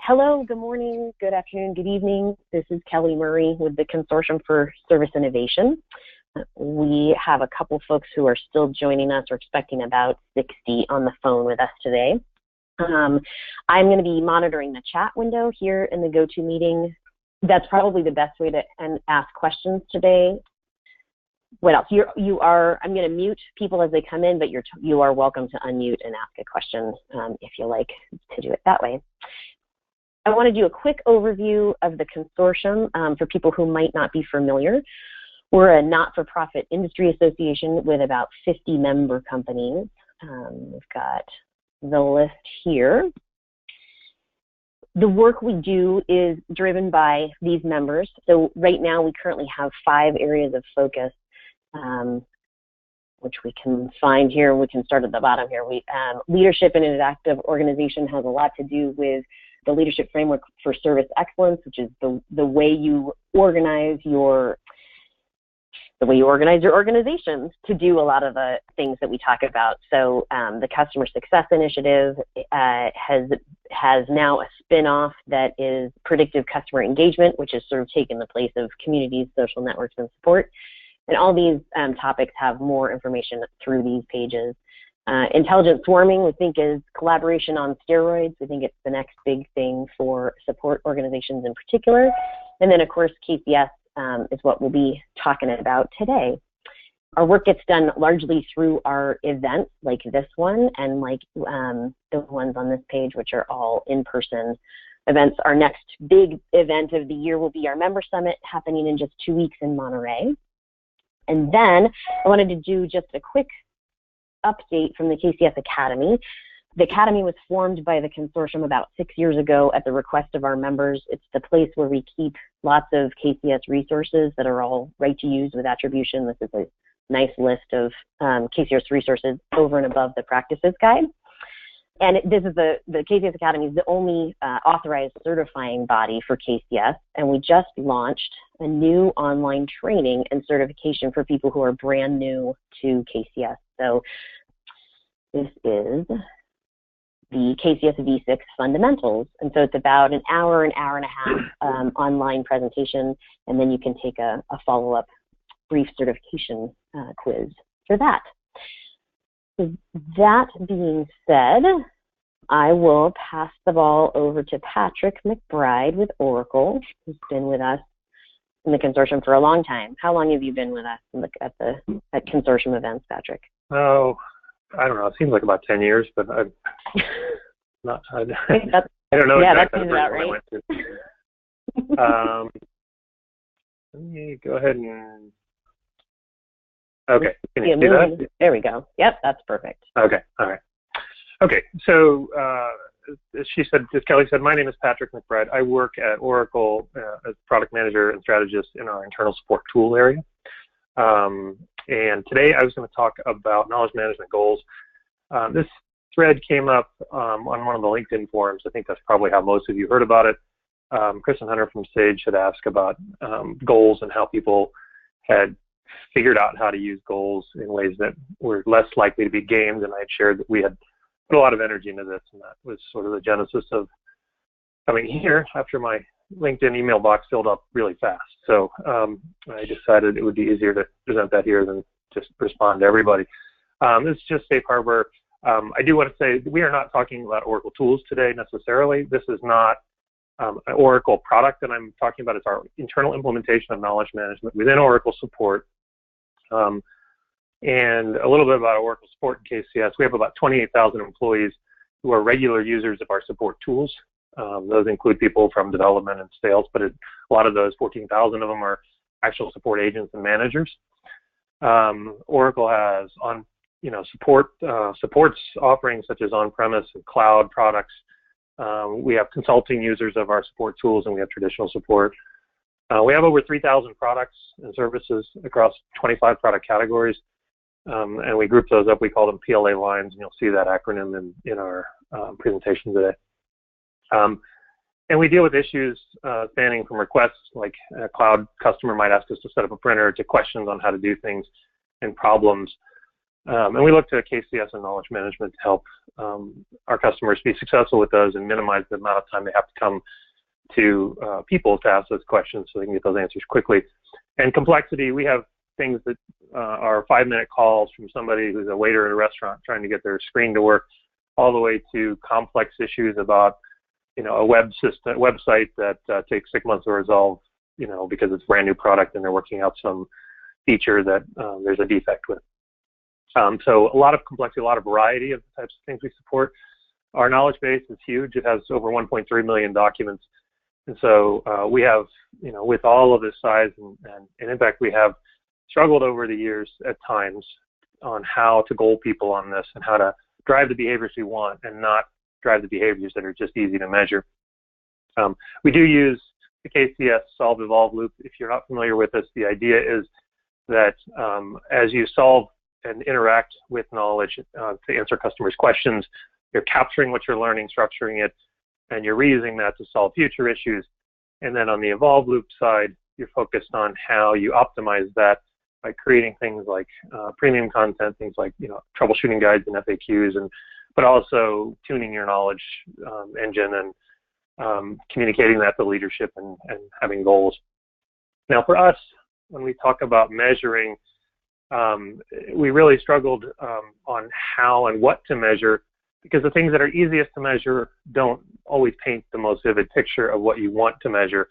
Hello, good morning, good afternoon, good evening. This is Kelly Murray with the Consortium for Service Innovation. We have a couple folks who are still joining us. We're expecting about 60 on the phone with us today. I'm going to be monitoring the chat window here in the GoToMeeting. That's probably the best way to ask questions today. What else? I'm going to mute people as they come in, but you are welcome to unmute and ask a question if you like to do it that way. I want to do a quick overview of the consortium for people who might not be familiar. We're a not-for-profit industry association with about 50 member companies. We've got the list here. The work we do is driven by these members. So right now we currently have 5 areas of focus, which we can find here. We can start at the bottom here. Leadership in an active organization has a lot to do with the leadership framework for service excellence, which is the way you organize your organizations to do a lot of the things that we talk about. So the Customer Success Initiative has now a spin-off that is Predictive Customer Engagement, which has sort of taken the place of communities, social networks, and support. And all these topics have more information through these pages. Intelligent swarming, we think, is collaboration on steroids. We think it's the next big thing for support organizations in particular. And then, of course, KCS is what we'll be talking about today. Our work gets done largely through our events like this one and like the ones on this page, which are all in-person events. Our next big event of the year will be our Member Summit happening in just 2 weeks in Monterey. And then I wanted to do just a quick update from the KCS Academy. The Academy was formed by the consortium about 6 years ago at the request of our members. It's the place where we keep lots of KCS resources that are all right to use with attribution. This is a nice list of KCS resources over and above the practices guide. And this is the KCS Academy is the only authorized certifying body for KCS, and we just launched a new online training and certification for people who are brand new to KCS. So this is the KCS V6 Fundamentals, and so it's about an hour and a half online presentation, and then you can take a follow-up brief certification quiz for that. So that being said, I will pass the ball over to Patrick McBride with Oracle, who's been with us in the consortium for a long time. How long have you been with us at consortium events, Patrick? Oh, I don't know. It seems like about 10 years, but I don't know exactly when I went to. Let me go ahead and. Okay, can you see that? There we go. Yep, that's perfect. Okay, all right. Okay, so as Kelly said, my name is Patrick McBride. I work at Oracle as product manager and strategist in our internal support tool area. And today I was going to talk about knowledge management goals. This thread came up on one of the LinkedIn forums. I think that's probably how most of you heard about it. Kristin Hunter from Sage had asked about goals and how people had figured out how to use goals in ways that were less likely to be gamed, and I had shared that we had put a lot of energy into this, and that was sort of the genesis of coming here after my LinkedIn email box filled up really fast. So I decided it would be easier to present that here than just respond to everybody. This is just safe harbor. I do want to say we are not talking about Oracle tools today necessarily. This is not an Oracle product that I'm talking about. It's our internal implementation of knowledge management within Oracle support. And a little bit about Oracle support in KCS. We have about 28,000 employees who are regular users of our support tools. Those include people from development and sales, but a lot of those, 14,000 of them, are actual support agents and managers. Oracle has supports offerings such as on-premise and cloud products. We have consulting users of our support tools, and we have traditional support. We have over 3,000 products and services across 25 product categories, and we group those up. We call them PLA lines, and you'll see that acronym in our presentation today. And we deal with issues spanning from requests, like a cloud customer might ask us to set up a printer, to questions on how to do things, and problems And we look to KCS and knowledge management to help our customers be successful with those and minimize the amount of time they have to come to people to ask those questions so they can get those answers quickly. And complexity, we have things that are 5-minute calls from somebody who's a waiter at a restaurant trying to get their screen to work, all the way to complex issues about, a website that takes 6 months to resolve, because it's a brand new product and they're working out some feature that there's a defect with. So a lot of complexity, a lot of variety of the types of things we support. Our knowledge base is huge. It has over 1.3 million documents. And so we have, with all of this size, and in fact, we have struggled over the years at times on how to goal people on this and how to drive the behaviors we want and not drive the behaviors that are just easy to measure. We do use the KCS solve evolve loop. If you're not familiar with this, the idea is that as you solve and interact with knowledge to answer customers' questions, you're capturing what you're learning, structuring it, and you're reusing that to solve future issues. And then on the evolve loop side, you're focused on how you optimize that by creating things like premium content, things like troubleshooting guides and FAQs, but also tuning your knowledge engine and communicating that to leadership and having goals. Now for us, when we talk about measuring, we really struggled on how and what to measure, because the things that are easiest to measure don't always paint the most vivid picture of what you want to measure.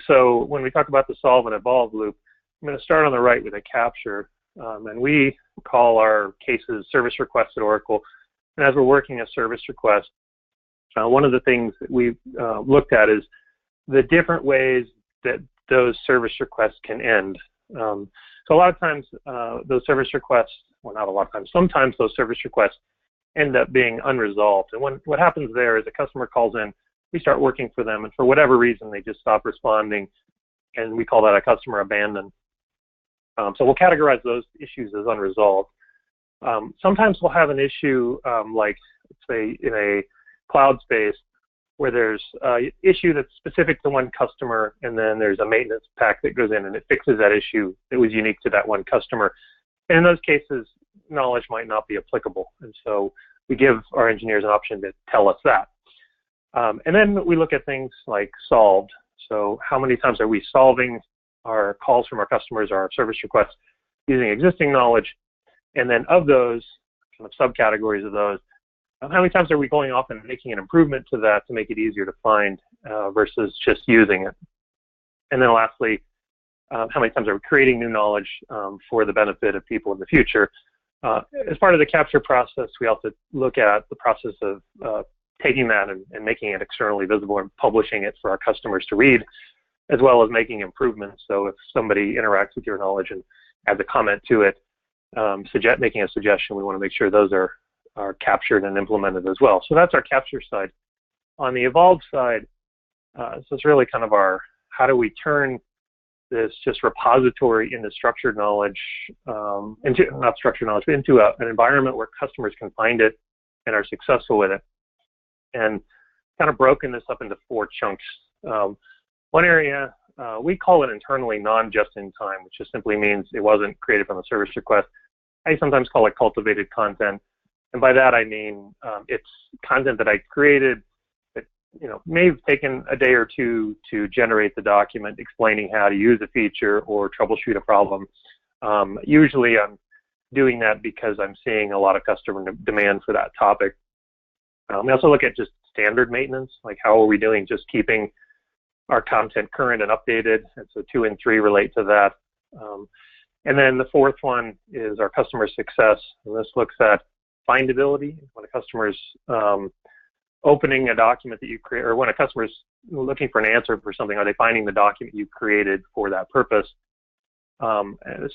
So when we talk about the solve and evolve loop, I'm going to start on the right with a capture, and we call our cases service requests at Oracle. And as we're working a service request, one of the things that we've looked at is the different ways that those service requests can end. So a lot of times those service requests, well, not a lot of times, sometimes those service requests end up being unresolved. And what happens there is a customer calls in, we start working for them, and for whatever reason, they just stop responding, and we call that a customer abandon. So we'll categorize those issues as unresolved. Sometimes we'll have an issue like, let's say, in a cloud space where there's an issue that's specific to one customer, and then there's a maintenance pack that goes in and it fixes that issue that was unique to that one customer. And in those cases, knowledge might not be applicable. And so we give our engineers an option to tell us that. And then we look at things like solved. So how many times are we solving our calls from our customers, our service requests, using existing knowledge? And then of those kind of subcategories of those, how many times are we going off and making an improvement to that to make it easier to find versus just using it? And then lastly, how many times are we creating new knowledge for the benefit of people in the future? As part of the capture process, we also look at the process of taking that and making it externally visible and publishing it for our customers to read, as well as making improvements. So if somebody interacts with your knowledge and adds a comment to it, making a suggestion, we want to make sure those are captured and implemented as well. So that's our capture side. On the evolve side, so it's really kind of how do we turn this just repository into structured knowledge, not structured knowledge, but into an environment where customers can find it and are successful with it. And kind of broken this up into 4 chunks. One area, we call it internally non-just-in-time, which just simply means it wasn't created from a service request. I sometimes call it cultivated content. And by that I mean it's content that I created that may have taken a day or two to generate the document explaining how to use a feature or troubleshoot a problem. Usually I'm doing that because I'm seeing a lot of customer demand for that topic. We also look at just standard maintenance, like how are we doing just keeping our content current and updated, and so 2 and 3 relate to that. And then the 4th one is our customer success, and this looks at findability. When a customer's opening a document that you create, or when a customer's looking for an answer for something, are they finding the document you created for that purpose? A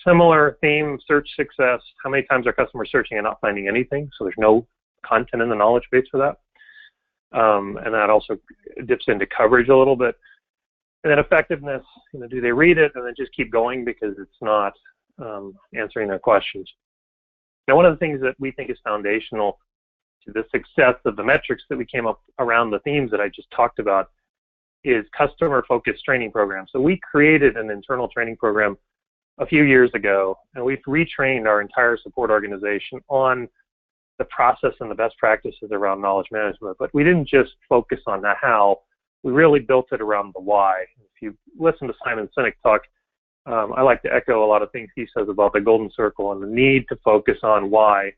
similar theme, search success. How many times are customers searching and not finding anything? So there's no content in the knowledge base for that. And that also dips into coverage a little bit. And then effectiveness, do they read it and then just keep going because it's not answering their questions? Now, one of the things that we think is foundational to the success of the metrics that we came up around the themes that I just talked about is customer-focused training programs. So we created an internal training program a few years ago, and we've retrained our entire support organization on the process and the best practices around knowledge management. But we didn't just focus on the how, we really built it around the why. If you listen to Simon Sinek talk, I like to echo a lot of things he says about the golden circle and the need to focus on why,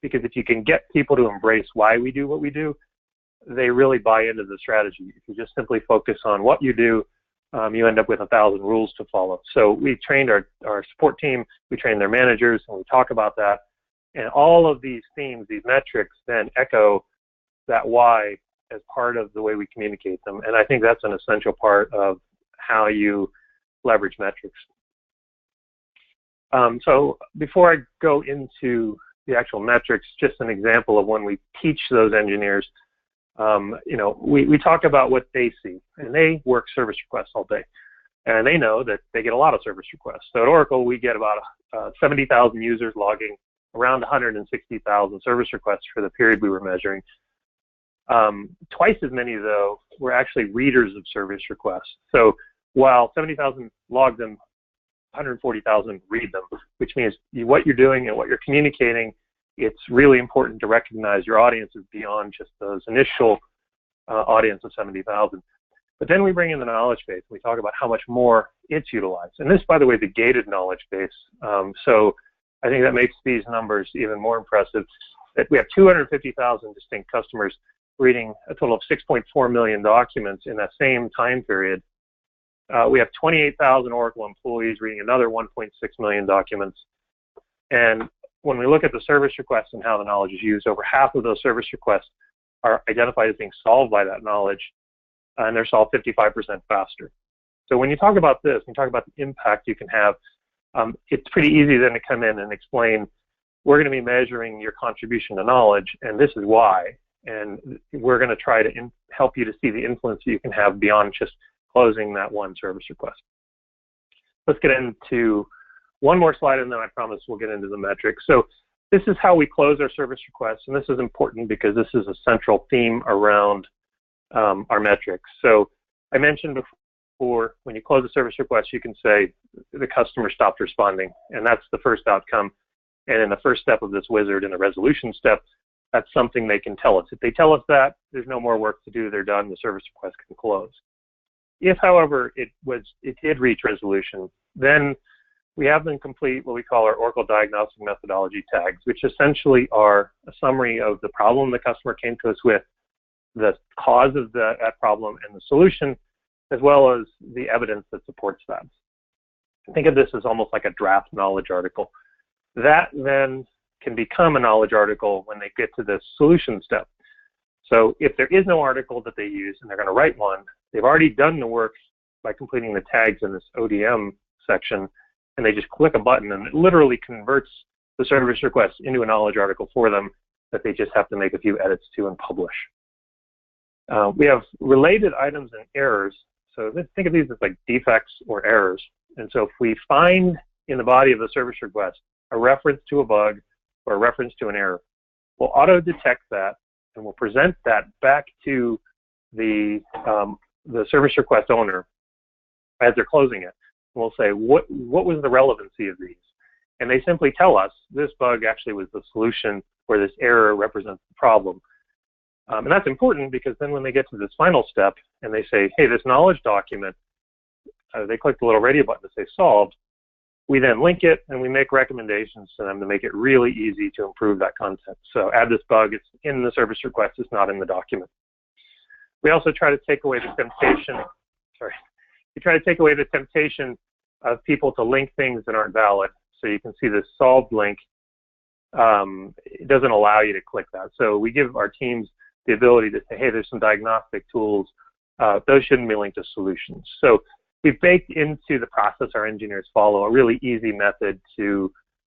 because if you can get people to embrace why we do what we do, they really buy into the strategy. If you just simply focus on what you do, you end up with 1,000 rules to follow. So we trained our support team, we trained their managers, and we talk about that. And all of these themes, these metrics, then echo that why as part of the way we communicate them. And I think that's an essential part of how you leverage metrics. So before I go into the actual metrics, just an example of when we teach those engineers, we talk about what they see, and they work service requests all day, and they know that they get a lot of service requests. So at Oracle, we get about 70,000 users logging around 160,000 service requests for the period we were measuring. Twice as many, though, were actually readers of service requests. So while 70,000 log them, 140,000 read them, which means what you're doing and what you're communicating, it's really important to recognize your audiences beyond just those initial audience of 70,000. But then we bring in the knowledge base. We talk about how much more it's utilized. And this, by the way, is a gated knowledge base. So I think that makes these numbers even more impressive. That we have 250,000 distinct customers reading a total of 6.4 million documents in that same time period. We have 28,000 Oracle employees reading another 1.6 million documents. And when we look at the service requests and how the knowledge is used, over half of those service requests are identified as being solved by that knowledge, and they're solved 55% faster. So when you talk about this, when you talk about the impact you can have, it's pretty easy then to come in and explain, we're going to be measuring your contribution to knowledge, and this is why. And we're going to try to help you to see the influence you can have beyond just closing that one service request. Let's get into one more slide, and then I promise we'll get into the metrics. So this is how we close our service requests, and this is important because this is a central theme around our metrics. So I mentioned before, when you close a service request, you can say the customer stopped responding, and that's the first outcome. And in the first step of this wizard, in the resolution step, that's something they can tell us. If they tell us that, there's no more work to do, they're done, the service request can close. If, however, it did reach resolution, then we have them complete what we call our Oracle Diagnostic Methodology tags, which essentially are a summary of the problem the customer came to us with, the cause of that problem and the solution, as well as the evidence that supports that. Think of this as almost like a draft knowledge article. That then can become a knowledge article when they get to the solution step. So if there is no article that they use and they're going to write one, they've already done the work by completing the tags in this ODM section, and they just click a button and it literally converts the service request into a knowledge article for them that they just have to make a few edits to and publish. We have related items and errors. So think of these as like defects or errors. And so if we find in the body of the service request a reference to a bug or a reference to an error, we'll auto-detect that and we'll present that back to the service request owner as they're closing it. We'll say, what was the relevancy of these? And they simply tell us, this bug actually was the solution, or this error represents the problem. And that's important because then when they get to this final step and they say, hey, this knowledge document, they click the little radio button to say solved, we then link it and we make recommendations to them to make it really easy to improve that content. So add this bug, it's in the service request, it's not in the document. We also try to take away the temptation, we try to take away the temptation of people to link things that aren't valid. So you can see this solved link, it doesn't allow you to click that. So we give our teams the ability to say, hey, there's some diagnostic tools, those shouldn't be linked to solutions. So we've baked into the process our engineers follow a really easy method to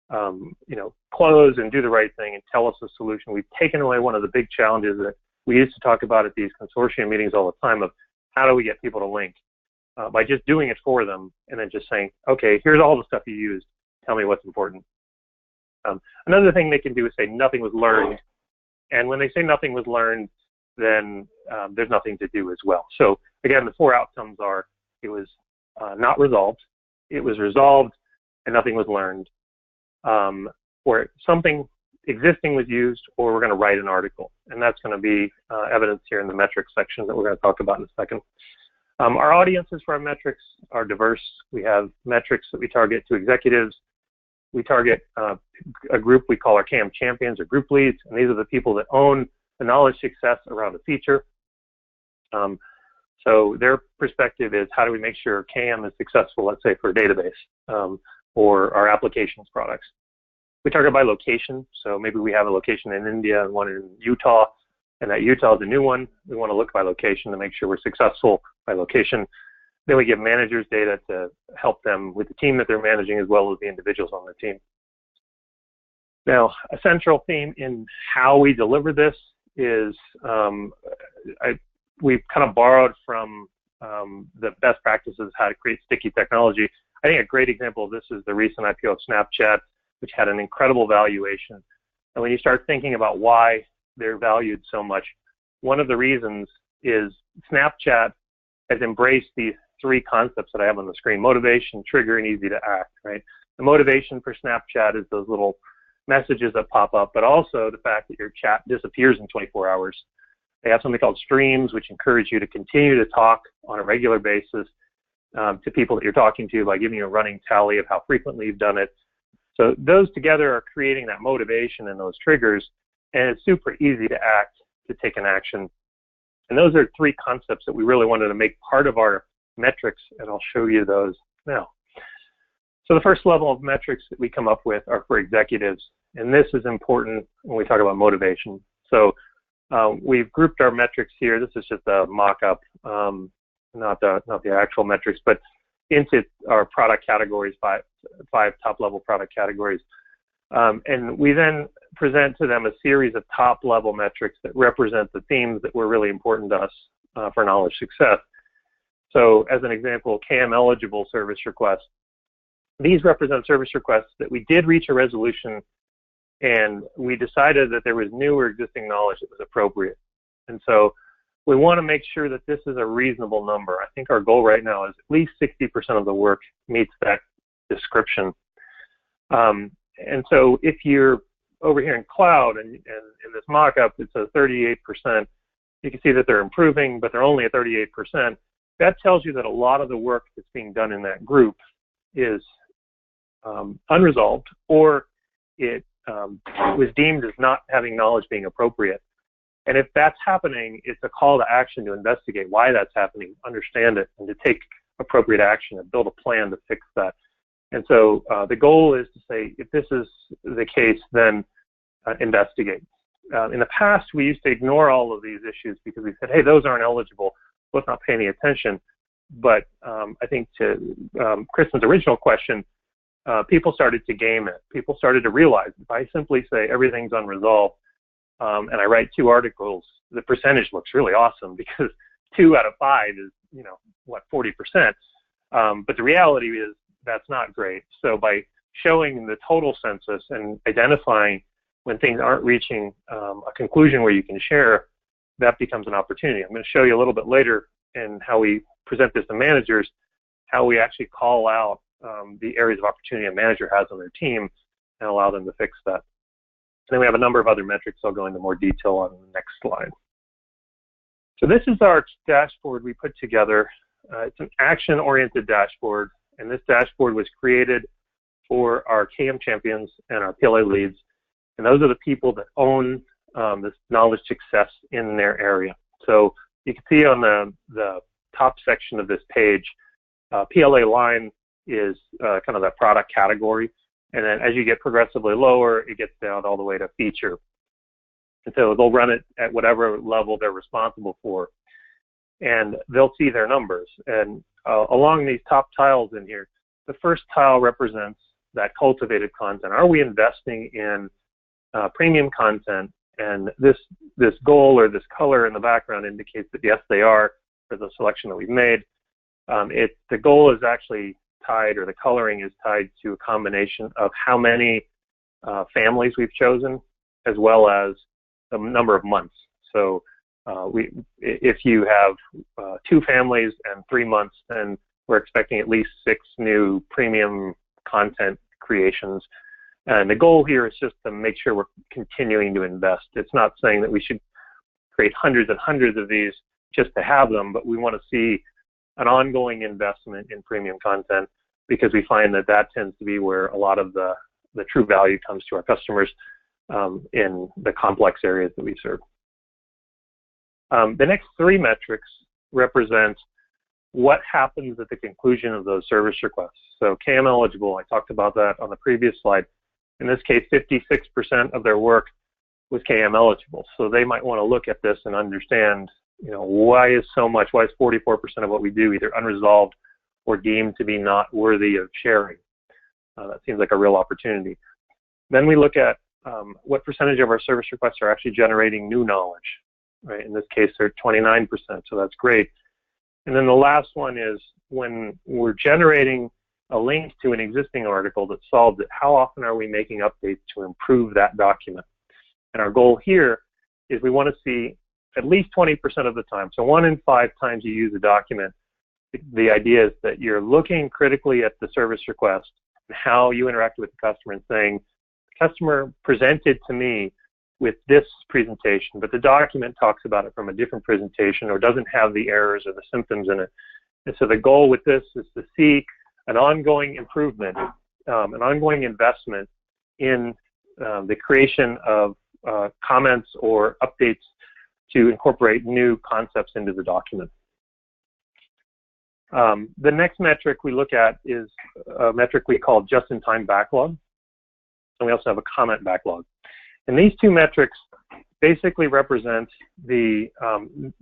close and do the right thing and tell us a solution. We've taken away one of the big challenges that we used to talk about at these consortium meetings all the time of how do we get people to link by just doing it for them and then just saying, okay, here's all the stuff you used, tell me what's important. Another thing they can do is say nothing was learned. And when they say nothing was learned, then there's nothing to do as well. So again, the four outcomes are, it was not resolved, it was resolved, and nothing was learned, or something existing was used, or we're going to write an article. And that's going to be evidence here in the metrics section that we're going to talk about in a second. Our audiences for our metrics are diverse. We have metrics that we target to executives. We target a group we call our KM champions or group leads, and these are the people that own the knowledge success around a feature. So their perspective is, how do we make sure KM is successful, let's say for a database or our applications products. We target by location, so maybe we have a location in India and one in Utah, and that Utah is a new one. We want to look by location to make sure we're successful by location. Then we give managers data to help them with the team that they're managing as well as the individuals on the team. Now, a central theme in how we deliver this is we've kind of borrowed from the best practices how to create sticky technology. I think a great example of this is the recent IPO of Snapchat, which had an incredible valuation. And when you start thinking about why they're valued so much, one of the reasons is Snapchat has embraced these three concepts that I have on the screen: motivation, trigger, and easy to act, right? The motivation for Snapchat is those little messages that pop up, but also the fact that your chat disappears in 24 hours. They have something called streams, which encourage you to continue to talk on a regular basis to people that you're talking to by giving you a running tally of how frequently you've done it. So those together are creating that motivation and those triggers, and it's super easy to act, to take an action. And those are three concepts that we really wanted to make part of our metrics, and I'll show you those now. So the first level of metrics that we come up with are for executives, and this is important when we talk about motivation. So we've grouped our metrics here. This is just a mock-up, not the actual metrics, but into our product categories, five top-level product categories. And we then present to them a series of top-level metrics that represent the themes that were really important to us for knowledge success. So as an example, KM-eligible service requests. These represent service requests that we did reach a resolution, and we decided that there was new or existing knowledge that was appropriate. And so we want to make sure that this is a reasonable number. I think our goal right now is at least 60% of the work meets that description. And so if you're over here in cloud and in this mock-up, it says 38%, you can see that they're improving, but they're only at 38%. That tells you that a lot of the work that's being done in that group is unresolved, or it was deemed as not having knowledge being appropriate. And if that's happening, it's a call to action to investigate why that's happening, understand it, and to take appropriate action and build a plan to fix that. And so the goal is to say, if this is the case, then investigate. In the past, we used to ignore all of these issues because we said, hey, those aren't eligible, let's not pay any attention. But I think to Kristin's original question, people started to game it. People started to realize if I simply say everything's unresolved and I write 2 articles, the percentage looks really awesome because 2 out of 5 is, 40%. But the reality is that's not great. So by showing the total census and identifying when things aren't reaching a conclusion where you can share, that becomes an opportunity. I'm going to show you a little bit later in how we present this to managers, how we actually call out the areas of opportunity a manager has on their team and allow them to fix that. And then we have a number of other metrics I'll go into more detail on the next slide. So this is our dashboard we put together. It's an action-oriented dashboard, and this dashboard was created for our KM champions and our PLA leads, and those are the people that own this knowledge success in their area. So you can see on the top section of this page, PLA line is kind of that product category, and then as you get progressively lower, it gets down all the way to feature. And so they'll run it at whatever level they're responsible for, and they'll see their numbers. And along these top tiles in here, the first tile represents that cultivated content. Are we investing in premium content? And this goal or this color in the background indicates that yes, they are for the selection that we've made. The goal is actually tied, or the coloring is tied to a combination of how many families we've chosen, as well as the number of months. So if you have 2 families and 3 months, then we're expecting at least 6 new premium content creations. And the goal here is just to make sure we're continuing to invest. It's not saying that we should create hundreds and hundreds of these just to have them, but we want to see an ongoing investment in premium content, because we find that that tends to be where a lot of the true value comes to our customers in the complex areas that we serve. The next three metrics represent what happens at the conclusion of those service requests. So KM eligible, I talked about that on the previous slide. In this case, 56% of their work was KM eligible. So they might want to look at this and understand, why is 44% of what we do either unresolved or deemed to be not worthy of sharing? That seems like a real opportunity. Then we look at what percentage of our service requests are actually generating new knowledge, right? In this case, they're 29%, so that's great. And then the last one is when we're generating a link to an existing article that solves it, how often are we making updates to improve that document? And our goal here is we want to see at least 20% of the time. So 1 in 5 times you use a document, the idea is that you're looking critically at the service request and how you interact with the customer and saying, the customer presented to me with this presentation, but the document talks about it from a different presentation or doesn't have the errors or the symptoms in it. And so the goal with this is to see an ongoing improvement, an ongoing investment in the creation of comments or updates to incorporate new concepts into the document. The next metric we look at is a metric we call just-in-time backlog, and we also have a comment backlog. And these two metrics basically represent the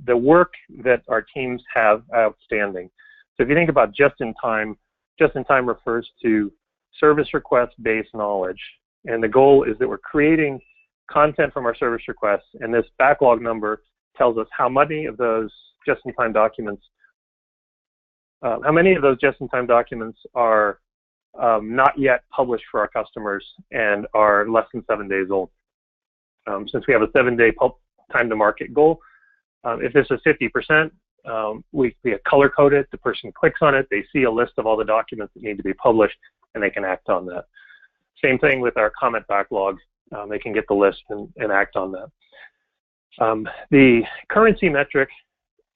work that our teams have outstanding. So if you think about just-in-time refers to service request-based knowledge, and the goal is that we're creating content from our service requests, and this backlog number tells us how many of those just-in-time documents are not yet published for our customers and are less than 7 days old. Since we have a 7-day time to market goal, if this is 50%, we color code it, the person clicks on it, they see a list of all the documents that need to be published, and they can act on that. Same thing with our comment backlog. They can get the list and act on that. The currency metric,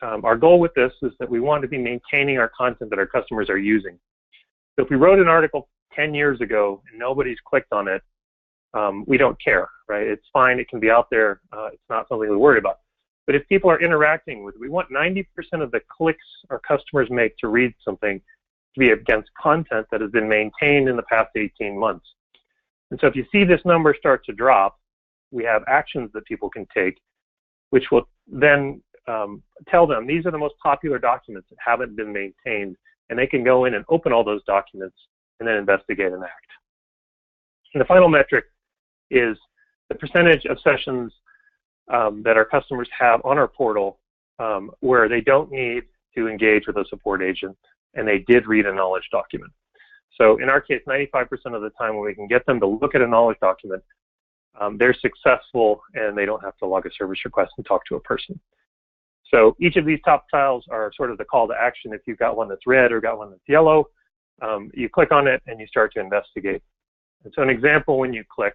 our goal with this is that we want to be maintaining our content that our customers are using. So if we wrote an article 10 years ago and nobody's clicked on it, we don't care, right? It's fine, it can be out there, it's not something we worry about. But if people are interacting with it, we want 90% of the clicks our customers make to read something to be against content that has been maintained in the past 18 months. And so if you see this number start to drop, we have actions that people can take, which will then tell them these are the most popular documents that haven't been maintained, and they can go in and open all those documents and then investigate and act. And the final metric is the percentage of sessions that our customers have on our portal where they don't need to engage with a support agent and they did read a knowledge document. So in our case, 95% of the time when we can get them to look at a knowledge document, they're successful and they don't have to log a service request and talk to a person. So each of these top tiles are sort of the call to action. If you've got one that's red or got one that's yellow, you click on it and you start to investigate. And so an example when you click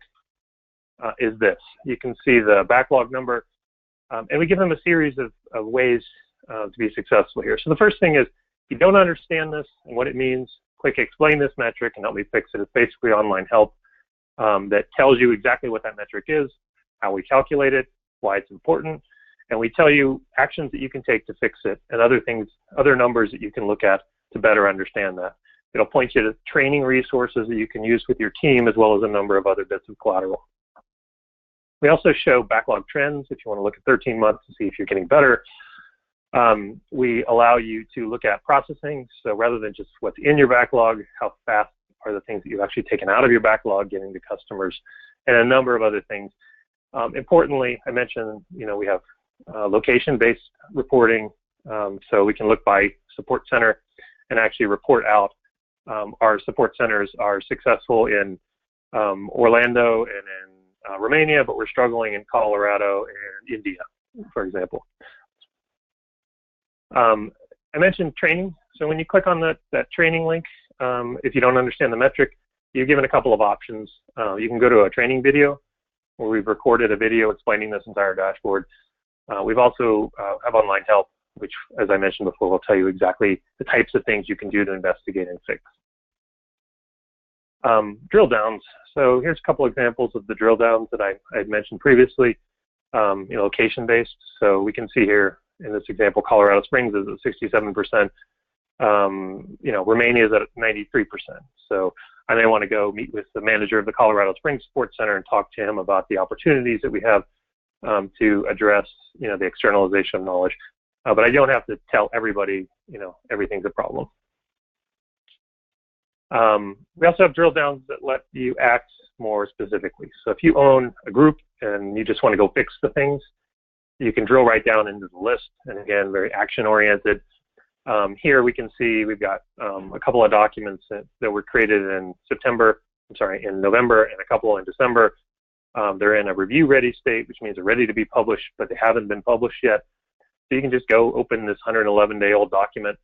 is this. You can see the backlog number, and we give them a series of ways to be successful here. So the first thing is, if you don't understand this and what it means, click explain this metric and help me fix it. It's basically online help that tells you exactly what that metric is, how we calculate it, why it's important, and we tell you actions that you can take to fix it and other things, other numbers that you can look at to better understand that. It'll point you to training resources that you can use with your team, as well as a number of other bits of collateral. We also show backlog trends if you want to look at 13 months to see if you're getting better. We allow you to look at processing. So rather than just what's in your backlog, how fast are the things that you've actually taken out of your backlog getting to customers, and a number of other things. Importantly, I mentioned, we have location-based reporting, so we can look by support center and actually report out. Our support centers are successful in Orlando and in Romania, but we're struggling in Colorado and India, for example. I mentioned training. So when you click on that training link, if you don't understand the metric, you're given a couple of options. You can go to a training video where we've recorded a video explaining this entire dashboard. We've also have online help, which, as I mentioned before, will tell you exactly the types of things you can do to investigate and fix. Drill downs. So here's a couple examples of the drill downs that I had mentioned previously, location-based. So we can see here in this example, Colorado Springs is at 67%. Romania is at 93%. So I may want to go meet with the manager of the Colorado Springs Sports Center and talk to him about the opportunities that we have to address, the externalization of knowledge. But I don't have to tell everybody, everything's a problem. We also have drill downs that let you act more specifically. So if you own a group and you just want to go fix the things, you can drill right down into the list, and again, very action-oriented. Here we can see we've got a couple of documents that were created in November, and a couple in December. They're in a review-ready state, which means they're ready to be published, but they haven't been published yet. So you can just go open this 111-day-old document,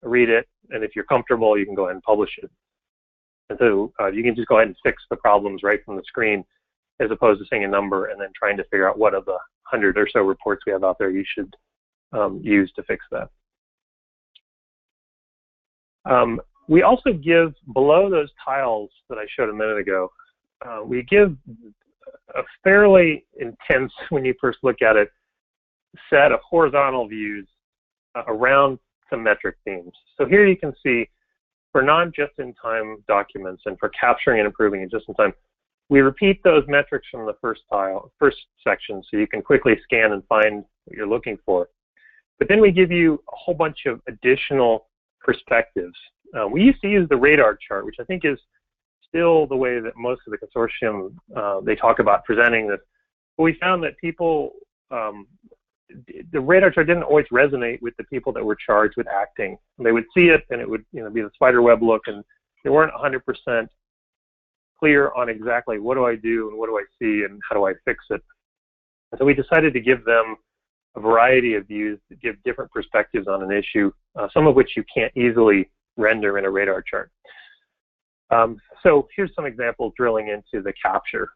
read it, and if you're comfortable, you can go ahead and publish it. And so you can just go ahead and fix the problems right from the screen, as opposed to saying a number and then trying to figure out what of the 100 or so reports we have out there you should use to fix that. We also give, below those tiles that I showed a minute ago, we give a fairly intense, when you first look at it, set of horizontal views around some metric themes. So here you can see for non-just-in-time documents and for capturing and improving in just-in-time, we repeat those metrics from the first section, so you can quickly scan and find what you're looking for. But then we give you a whole bunch of additional perspectives. We used to use the radar chart, which I think is still the way that most of the consortium, they talk about presenting this. But we found that people, the radar chart didn't always resonate with the people that were charged with acting. They would see it, and it would be the spider web look, and they weren't 100% clear on exactly what do I do and what do I see and how do I fix it. And so we decided to give them a variety of views that give different perspectives on an issue, some of which you can't easily render in a radar chart. So here's some examples drilling into the capture.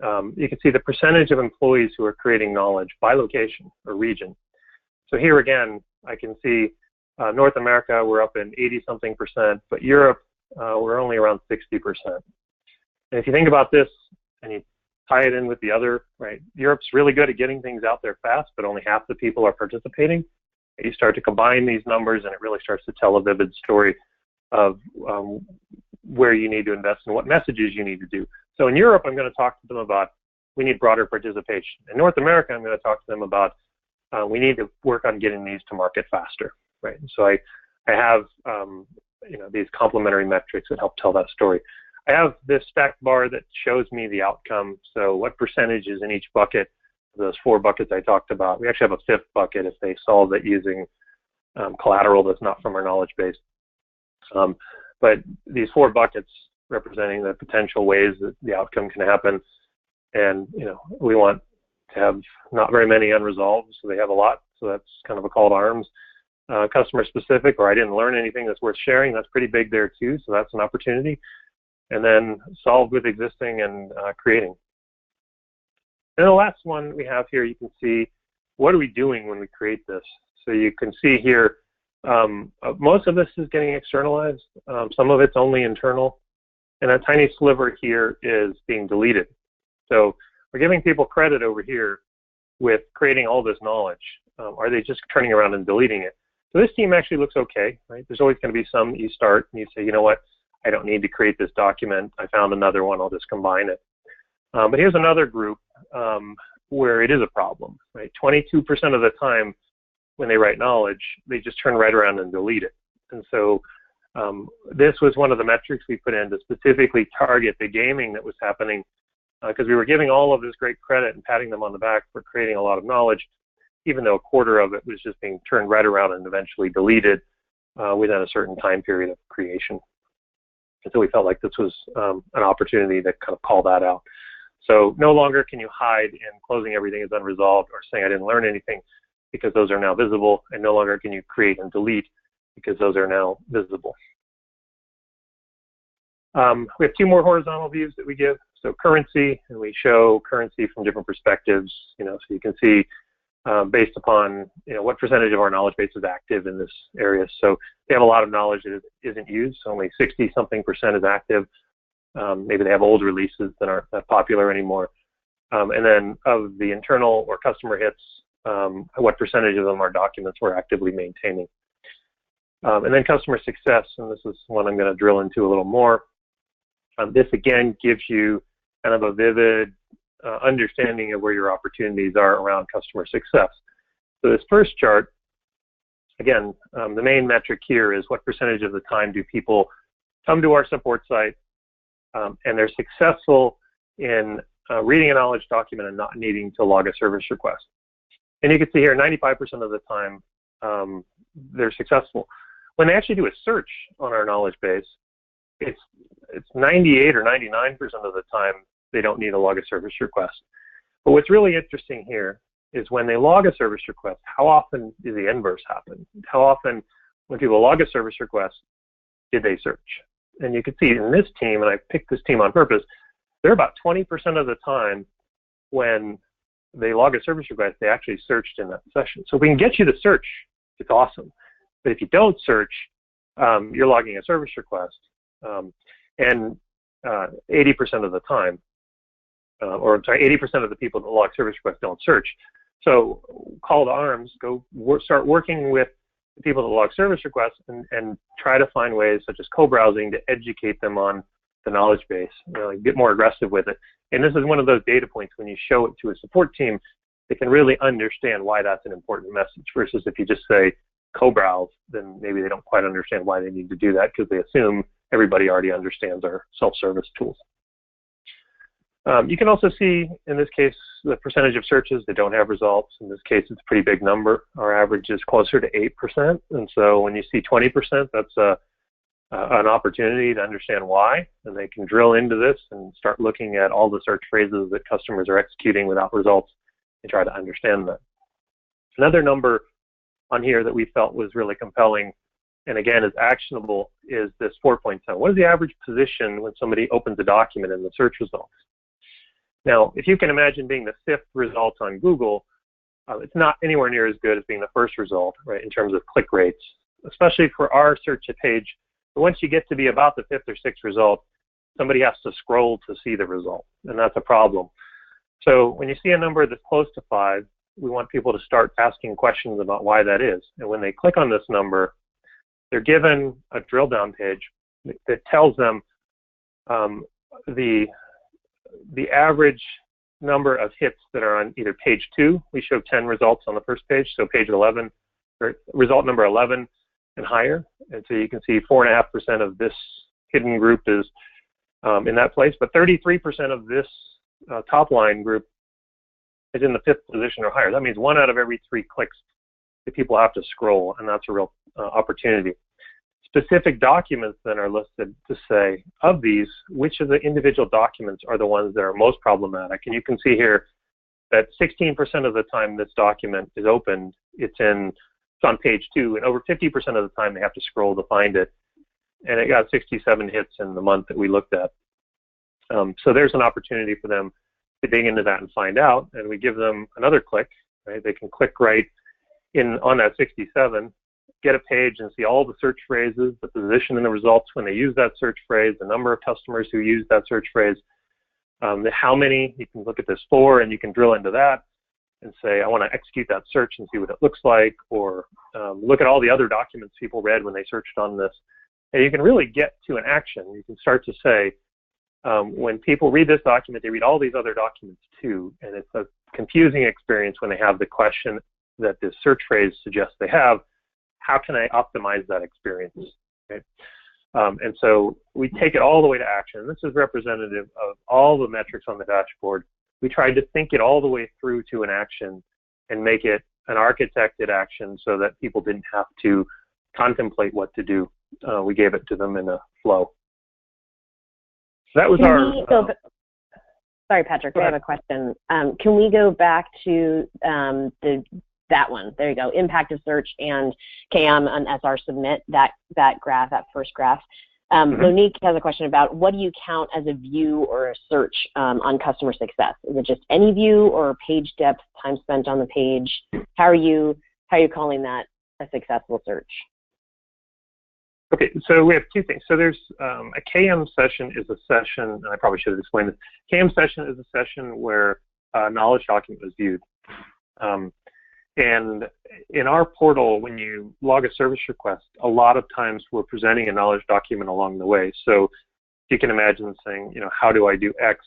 You can see the percentage of employees who are creating knowledge by location or region. So here again, I can see North America, we're up in 80-something%, but Europe, we're only around 60%. And if you think about this and you tie it in with the other, right, Europe's really good at getting things out there fast, but only half the people are participating. You start to combine these numbers and it really starts to tell a vivid story of where you need to invest and what messages you need to do. So in Europe, I'm going to talk to them about we need broader participation. In North America, I'm going to talk to them about we need to work on getting these to market faster, right? And so I have these complementary metrics that help tell that story. I have this stacked bar that shows me the outcome. So what percentage is in each bucket, those 4 buckets I talked about. We actually have a 5th bucket if they solve it using collateral that's not from our knowledge base. But these 4 buckets representing the potential ways that the outcome can happen. And, we want to have not very many unresolved, so they have a lot. So that's kind of a call to arms. Customer specific, or I didn't learn anything that's worth sharing, that's pretty big there too. So that's an opportunity. And then solved with existing and creating. And the last one we have here, you can see what are we doing when we create this. So you can see here, most of this is getting externalized. Some of it's only internal. And a tiny sliver here is being deleted. So we're giving people credit over here with creating all this knowledge. Are they just turning around and deleting it? So this team actually looks okay, right? There's always going to be some you start and you say, you know what, I don't need to create this document. I found another one, I'll just combine it. But here's another group where it is a problem, right? 22% of the time when they write knowledge, they just turn right around and delete it. And so this was one of the metrics we put in to specifically target the gaming that was happening because we were giving all of this great credit and patting them on the back for creating a lot of knowledge, even though a quarter of it was just being turned right around and eventually deleted within a certain time period of creation. And so we felt like this was an opportunity to kind of call that out. So no longer can you hide in closing everything is unresolved or saying I didn't learn anything because those are now visible, and no longer can you create and delete because those are now visible. We have two more horizontal views that we give. So currency, and we show currency from different perspectives, so you can see based upon, what percentage of our knowledge base is active in this area. So they have a lot of knowledge that isn't used. So only 60-something% is active. Maybe they have old releases that aren't that popular anymore. And then of the internal or customer hits, what percentage of them are documents we're actively maintaining. And then customer success, and this is one I'm going to drill into a little more. This again gives you kind of a vivid understanding of where your opportunities are around customer success. So this first chart, again, the main metric here is what percentage of the time do people come to our support site and they're successful in reading a knowledge document and not needing to log a service request. And you can see here 95% of the time they're successful. When they actually do a search on our knowledge base, it's 98 or 99% of the time they don't need to log a service request. But what's really interesting here is when they log a service request, how often does the inverse happen? How often when people log a service request, did they search? And you can see in this team, and I picked this team on purpose, they're about 20% of the time when they log a service request, they actually searched in that session. So if we can get you to search, it's awesome. But if you don't search, you're logging a service request. And 80% of the time, 80% of the people that log service requests don't search. So call to arms, start working with the people that log service requests and try to find ways such as co-browsing to educate them on the knowledge base, get more aggressive with it. And this is one of those data points when you show it to a support team, they can really understand why that's an important message versus if you just say co-browse, then maybe they don't quite understand why they need to do that because they assume everybody already understands our self-service tools. You can also see, in this case, the percentage of searches that don't have results. In this case, it's a pretty big number. Our average is closer to 8%. And so when you see 20%, that's an opportunity to understand why. And they can drill into this and start looking at all the search phrases that customers are executing without results and try to understand that. Another number on here that we felt was really compelling, and again is actionable, is this 4.7. What is the average position when somebody opens a document in the search results? Now, if you can imagine being the 5th result on Google, it's not anywhere near as good as being the first result, right, in terms of click rates, especially for our search page. But once you get to be about the 5th or 6th result, somebody has to scroll to see the result, and that's a problem. So when you see a number that's close to 5, we want people to start asking questions about why that is. And when they click on this number, they're given a drill down page that tells them the average number of hits that are on either page 2. We show 10 results on the first page, so page 11, or result number 11 and higher. And so you can see 4.5% of this hidden group is in that place, but 33% of this top line group is in the 5th position or higher. That means 1 out of every 3 clicks that people have to scroll, and that's a real opportunity. Specific documents then are listed to say, of these, which of the individual documents are the ones that are most problematic. And you can see here that 16% of the time this document is opened, it's on page 2, and over 50% of the time they have to scroll to find it. And it got 67 hits in the month that we looked at. So there's an opportunity for them to dig into that and find out, and we give them another click, right? They can click right in on that 67, get a page and see all the search phrases, the position in the results when they use that search phrase, the number of customers who use that search phrase, how many. You can look at this for, and you can drill into that and say, I want to execute that search and see what it looks like, or look at all the other documents people read when they searched on this. And you can really get to an action. You can start to say, when people read this document, they read all these other documents too, and it's a confusing experience when they have the question that this search phrase suggests they have. How can I optimize that experience? Okay. And so we take it all the way to action. This is representative of all the metrics on the dashboard. We tried to think it all the way through to an action and make it an architected action so that people didn't have to contemplate what to do. We gave it to them in a flow. So that was sorry, Patrick, I have a question. Can we go back to that one? There you go. Impact of search and KM on SR submit, that graph, that first graph. Monique has a question about what do you count as a view or a search on customer success? Is it just any view or page depth, time spent on the page? How are you calling that a successful search? Okay, so we have two things. So there's a KM session is a session, and I probably should have explained this. KM session is a session where a knowledge document was viewed. And in our portal, when you log a service request, a lot of times we're presenting a knowledge document along the way. So you can imagine saying, how do I do X?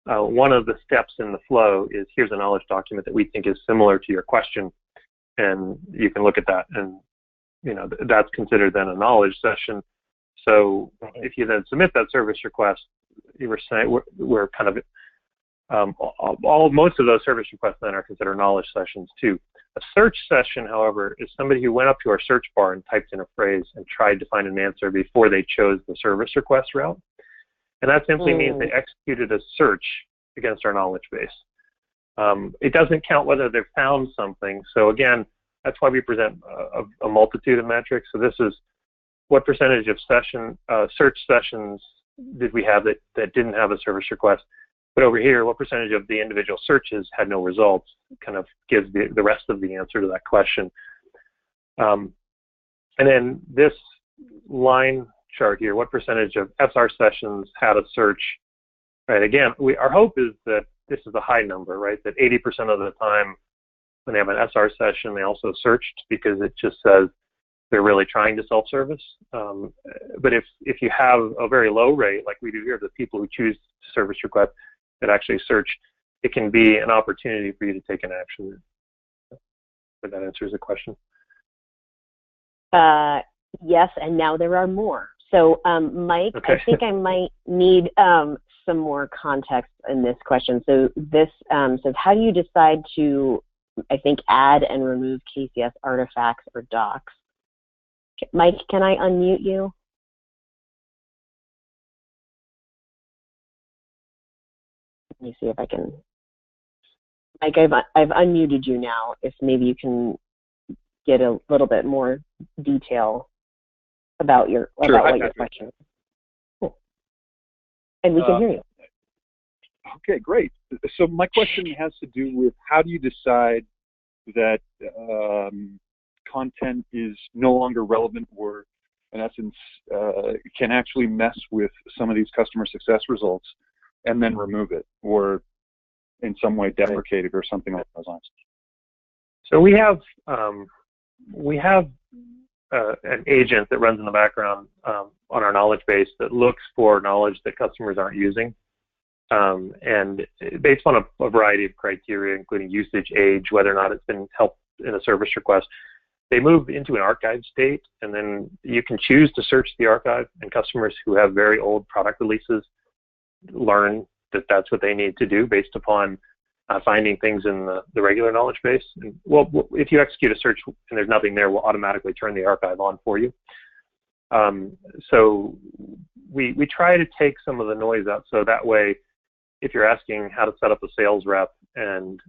One of the steps in the flow is here's a knowledge document that we think is similar to your question, and you can look at that, and that's considered then a knowledge session. So if you then submit that service request, you were saying we're kind of most of those service requests then are considered knowledge sessions too. A search session, however, is somebody who went up to our search bar and typed in a phrase and tried to find an answer before they chose the service request route. And that simply means they executed a search against our knowledge base. It doesn't count whether they've found something. So again, that's why we present a multitude of metrics. So this is what percentage of search sessions did we have that didn't have a service request. But over here, what percentage of the individual searches had no results kind of gives the rest of the answer to that question. And then this line chart here, what percentage of SR sessions had a search, right? Again, our hope is that this is a high number, right? That 80% of the time when they have an SR session, they also searched because it just says they're really trying to self-service. But if you have a very low rate, like we do here, the people who choose service request that actually search, it can be an opportunity for you to take an action. If that answers the question. Yes, and now there are more. So Mike, okay. I think I might need some more context in this question. So this says, how do you decide to, I think, add and remove KCS artifacts or docs? Mike, can I unmute you? Let me see if I can. Mike, I've unmuted you now. If maybe you can get a little bit more detail about what your question is. Cool. And we can hear you. Okay, great. So my question has to do with how do you decide that content is no longer relevant or, in essence, can actually mess with some of these customer success results and then remove it or in some way deprecate it or something along those lines? So we have an agent that runs in the background on our knowledge base that looks for knowledge that customers aren't using. And based on a variety of criteria, including usage, age, whether or not it's been helped in a service request, they move into an archive state, and then you can choose to search the archive, and customers who have very old product releases learn that that's what they need to do based upon finding things in the regular knowledge base. And well, if you execute a search and there's nothing there, we'll automatically turn the archive on for you. So we try to take some of the noise out, so that way, if you're asking how to set up a sales rep and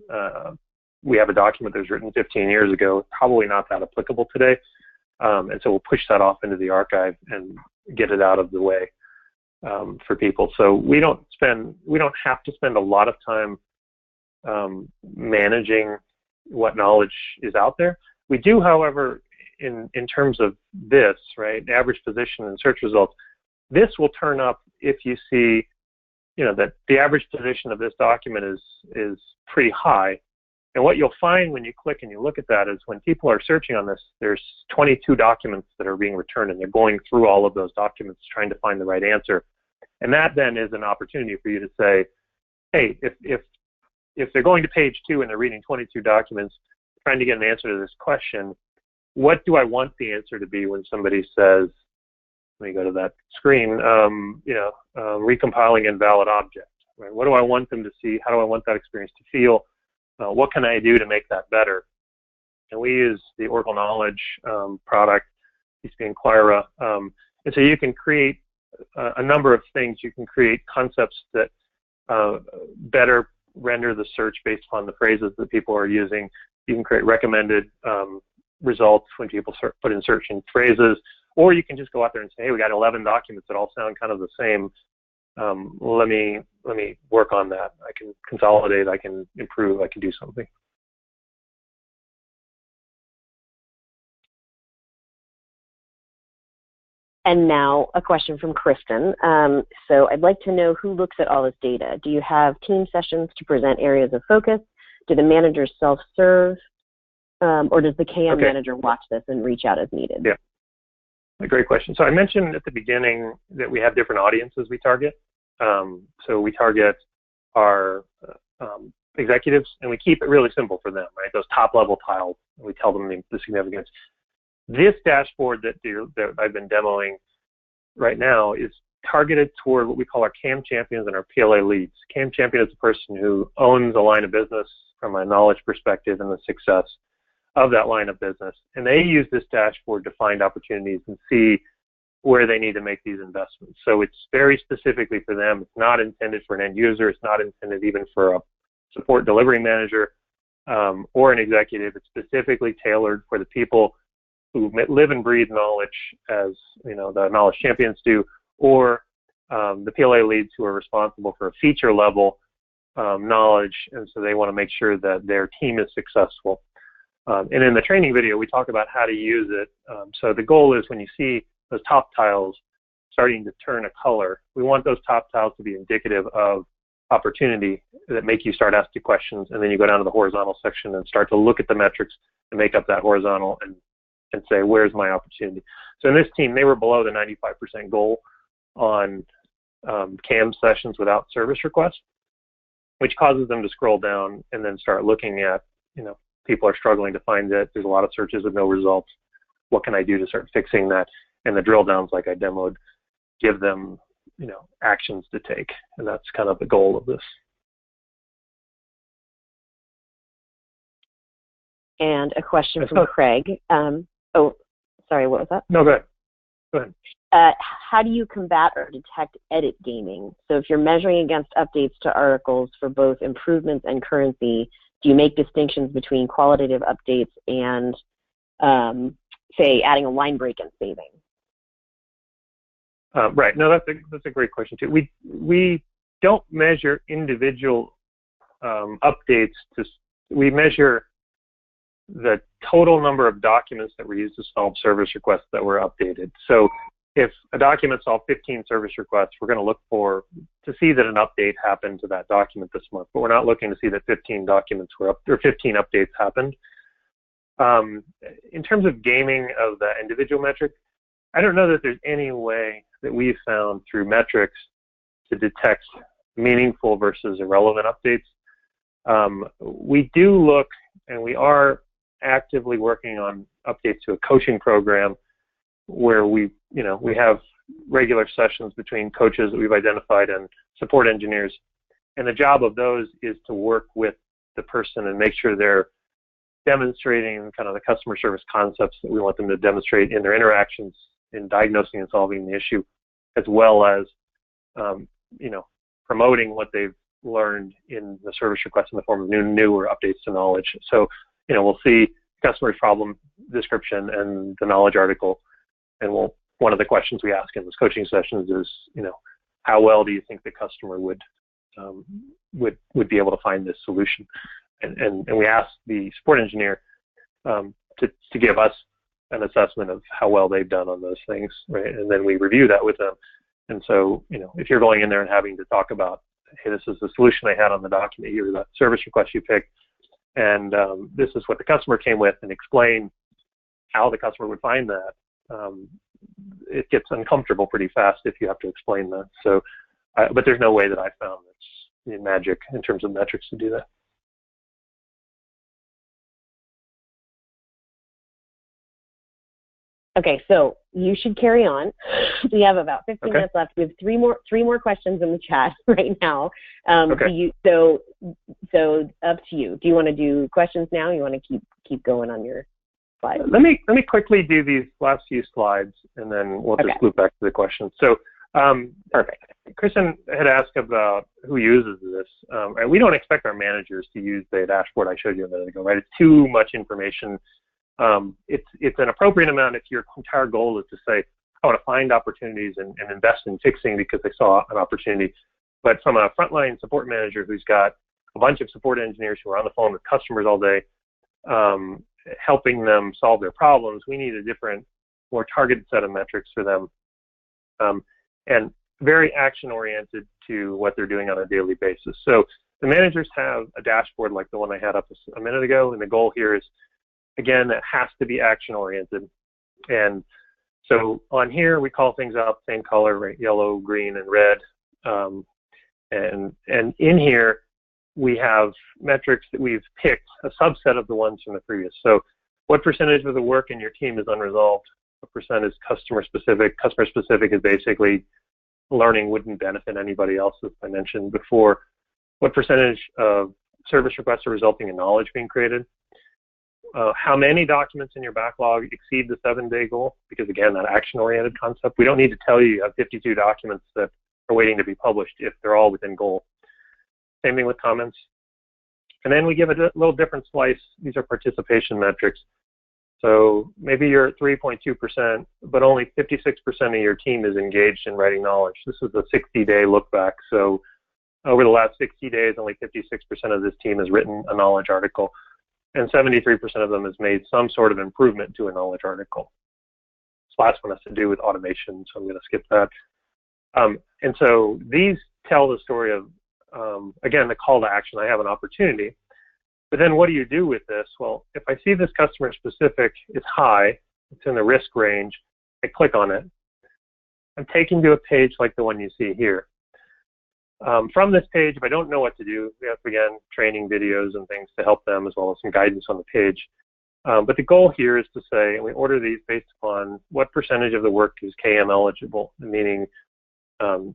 we have a document that was written 15 years ago, probably not that applicable today. And so we'll push that off into the archive and get it out of the way for people. So we don't have to spend a lot of time managing what knowledge is out there. We do, however, in terms of this, right, average position and search results, this will turn up if you see, that the average position of this document is pretty high. And what you'll find when you click and you look at that is when people are searching on this, there's 22 documents that are being returned, and they're going through all of those documents trying to find the right answer. And that then is an opportunity for you to say, hey, if they're going to page 2 and they're reading 22 documents, trying to get an answer to this question, what do I want the answer to be when somebody says, let me go to that screen, recompiling invalid object, right? What do I want them to see? How do I want that experience to feel? What can I do to make that better? And we use the Oracle Knowledge product, ECP Inquira, and so you can create a number of things. You can create concepts that better render the search based upon the phrases that people are using. You can create recommended results when people put in searching phrases, Or you can just go out there and say, hey, we got 11 documents that all sound kind of the same. Let me work on that. I can consolidate, I can improve, I can do something. And now a question from Kristin. So I'd like to know who looks at all this data. Do you have team sessions to present areas of focus? Do the managers self-serve? Or does the KM manager watch this and reach out as needed? Yeah, a great question. So I mentioned at the beginning that we have different audiences we target. So we target our executives, and we keep it really simple for them, right? Those top-level tiles, and we tell them the significance. This dashboard that I've been demoing right now is targeted toward what we call our CAM champions and our PLA leads. CAM champion is the person who owns a line of business from a knowledge perspective and the success of that line of business. And they use this dashboard to find opportunities and see where they need to make these investments. So it's very specifically for them. It's not intended for an end user. It's not intended even for a support delivery manager or an executive. It's specifically tailored for the people who live and breathe knowledge, as the knowledge champions do, or the PLA leads who are responsible for a feature level knowledge, and so they want to make sure that their team is successful. And in the training video, we talk about how to use it. So the goal is when you see those top tiles starting to turn a color, we want those top tiles to be indicative of opportunity that make you start asking questions, and then you go down to the horizontal section and start to look at the metrics and make up that horizontal and say, where's my opportunity? So in this team, they were below the 95% goal on CAM sessions without service requests, which causes them to scroll down and then start looking at, people are struggling to find it. There's a lot of searches with no results. What can I do to start fixing that? And the drill downs, like I demoed, give them, actions to take. And that's kind of the goal of this. And a question from Craig. Oh, sorry, what was that? No, go ahead. How do you combat or detect edit gaming? So if you're measuring against updates to articles for both improvements and currency, do you make distinctions between qualitative updates and, say, adding a line break and saving? Right. No, that's a great question too. We don't measure individual updates. We measure the total number of documents that were used to solve service requests that were updated. So if a document solved 15 service requests, we're going to look to see that an update happened to that document this month, but we're not looking to see that 15 documents were up, or 15 updates happened. In terms of gaming of the individual metric, I don't know that there's any way that we've found through metrics to detect meaningful versus irrelevant updates. We do look, and we are actively working on updates to a coaching program where we have regular sessions between coaches that we've identified and support engineers. And the job of those is to work with the person and make sure they're demonstrating kind of the customer service concepts that we want them to demonstrate in their interactions in diagnosing and solving the issue, as well as, promoting what they've learned in the service request in the form of newer updates to knowledge. So, we'll see customer's problem description and the knowledge article, and one of the questions we ask in those coaching sessions is, how well do you think the customer would be able to find this solution? And we ask the support engineer to give us an assessment of how well they've done on those things, right? And then we review that with them. And so, if you're going in there and having to talk about, hey, this is the solution I had on the document, here's the service request you picked, and this is what the customer came with, and explain how the customer would find that, it gets uncomfortable pretty fast if you have to explain that. So, but there's no way that I found that's magic in terms of metrics to do that. Okay, so you should carry on. We have about 15 minutes left. We have three more questions in the chat right now. So up to you. Do you want to do questions now? Or you want to keep going on your slides? Let me quickly do these last few slides, and then we'll just loop back to the questions. So, perfect. Kristin had asked about who uses this. And we don't expect our managers to use the dashboard I showed you a minute ago, right? It's too much information It's an appropriate amount if your entire goal is to say, I want to find opportunities and invest in fixing because they saw an opportunity. But from a frontline support manager who's got a bunch of support engineers who are on the phone with customers all day, helping them solve their problems, we need a different, more targeted set of metrics for them, and very action-oriented to what they're doing on a daily basis. So the managers have a dashboard like the one I had up a minute ago, and the goal here is, again, it has to be action-oriented. And so on here, we call things out same color, right? Yellow, green, and red. And in here, we have metrics that we've picked, a subset of the ones from the previous. So what percentage of the work in your team is unresolved? What percent is customer specific? Customer specific is basically learning wouldn't benefit anybody else, as I mentioned before. What percentage of service requests are resulting in knowledge being created? How many documents in your backlog exceed the 7-day goal? Because again, that action-oriented concept, we don't need to tell you you have 52 documents that are waiting to be published if they're all within goal. Same thing with comments. And then we give a little different slice. These are participation metrics. So maybe you're at 3.2%, but only 56% of your team is engaged in writing knowledge. This is a 60-day look back. So over the last 60 days, only 56% of this team has written a knowledge article, and 73% of them has made some sort of improvement to a knowledge article. This last one has to do with automation, so I'm going to skip that. And so these tell the story of, again, the call to action. I have an opportunity. But then what do you do with this? Well, if I see this customer specific is high, it's in the risk range, I click on it. I'm taken to a page like the one you see here. From this page, if I don't know what to do, we have, again, training videos and things to help them, as well as some guidance on the page. But the goal here is to say, and we order these based upon what percentage of the work is KM eligible, meaning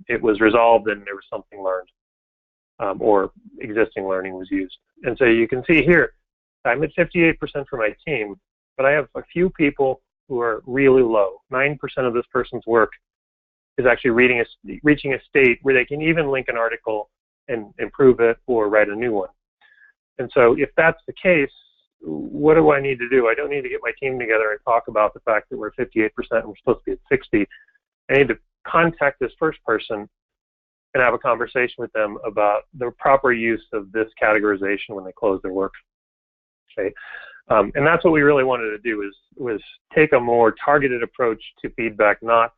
it was resolved and there was something learned, or existing learning was used. And so you can see here, I'm at 58% for my team, but I have a few people who are really low. 9% of this person's work is actually reaching a state where they can even link an article and improve it or write a new one. And so if that's the case, what do I need to do? I don't need to get my team together and talk about the fact that we're 58% and we're supposed to be at 60. I need to contact this first person and have a conversation with them about the proper use of this categorization when they close their work. Okay, and that's what we really wanted to do, was take a more targeted approach to feedback, not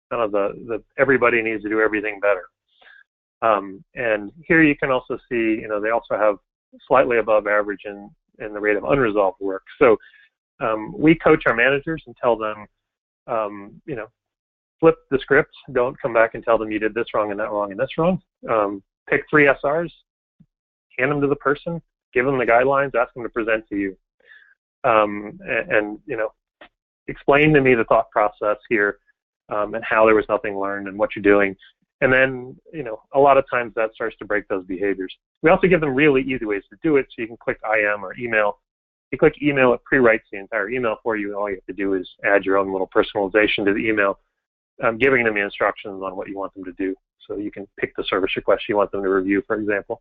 kind of the everybody needs to do everything better. And here you can also see, they also have slightly above average in the rate of unresolved work. So we coach our managers and tell them, flip the script. Don't come back and tell them you did this wrong and that wrong and this wrong. Pick 3 SRs, hand them to the person, give them the guidelines, ask them to present to you, and explain to me the thought process here, and how there was nothing learned and what you're doing. And then, a lot of times that starts to break those behaviors. We also give them really easy ways to do it. So you can click IM or email. You click email, it pre-writes the entire email for you. All you have to do is add your own little personalization to the email, giving them the instructions on what you want them to do. So you can pick the service request you want them to review, for example,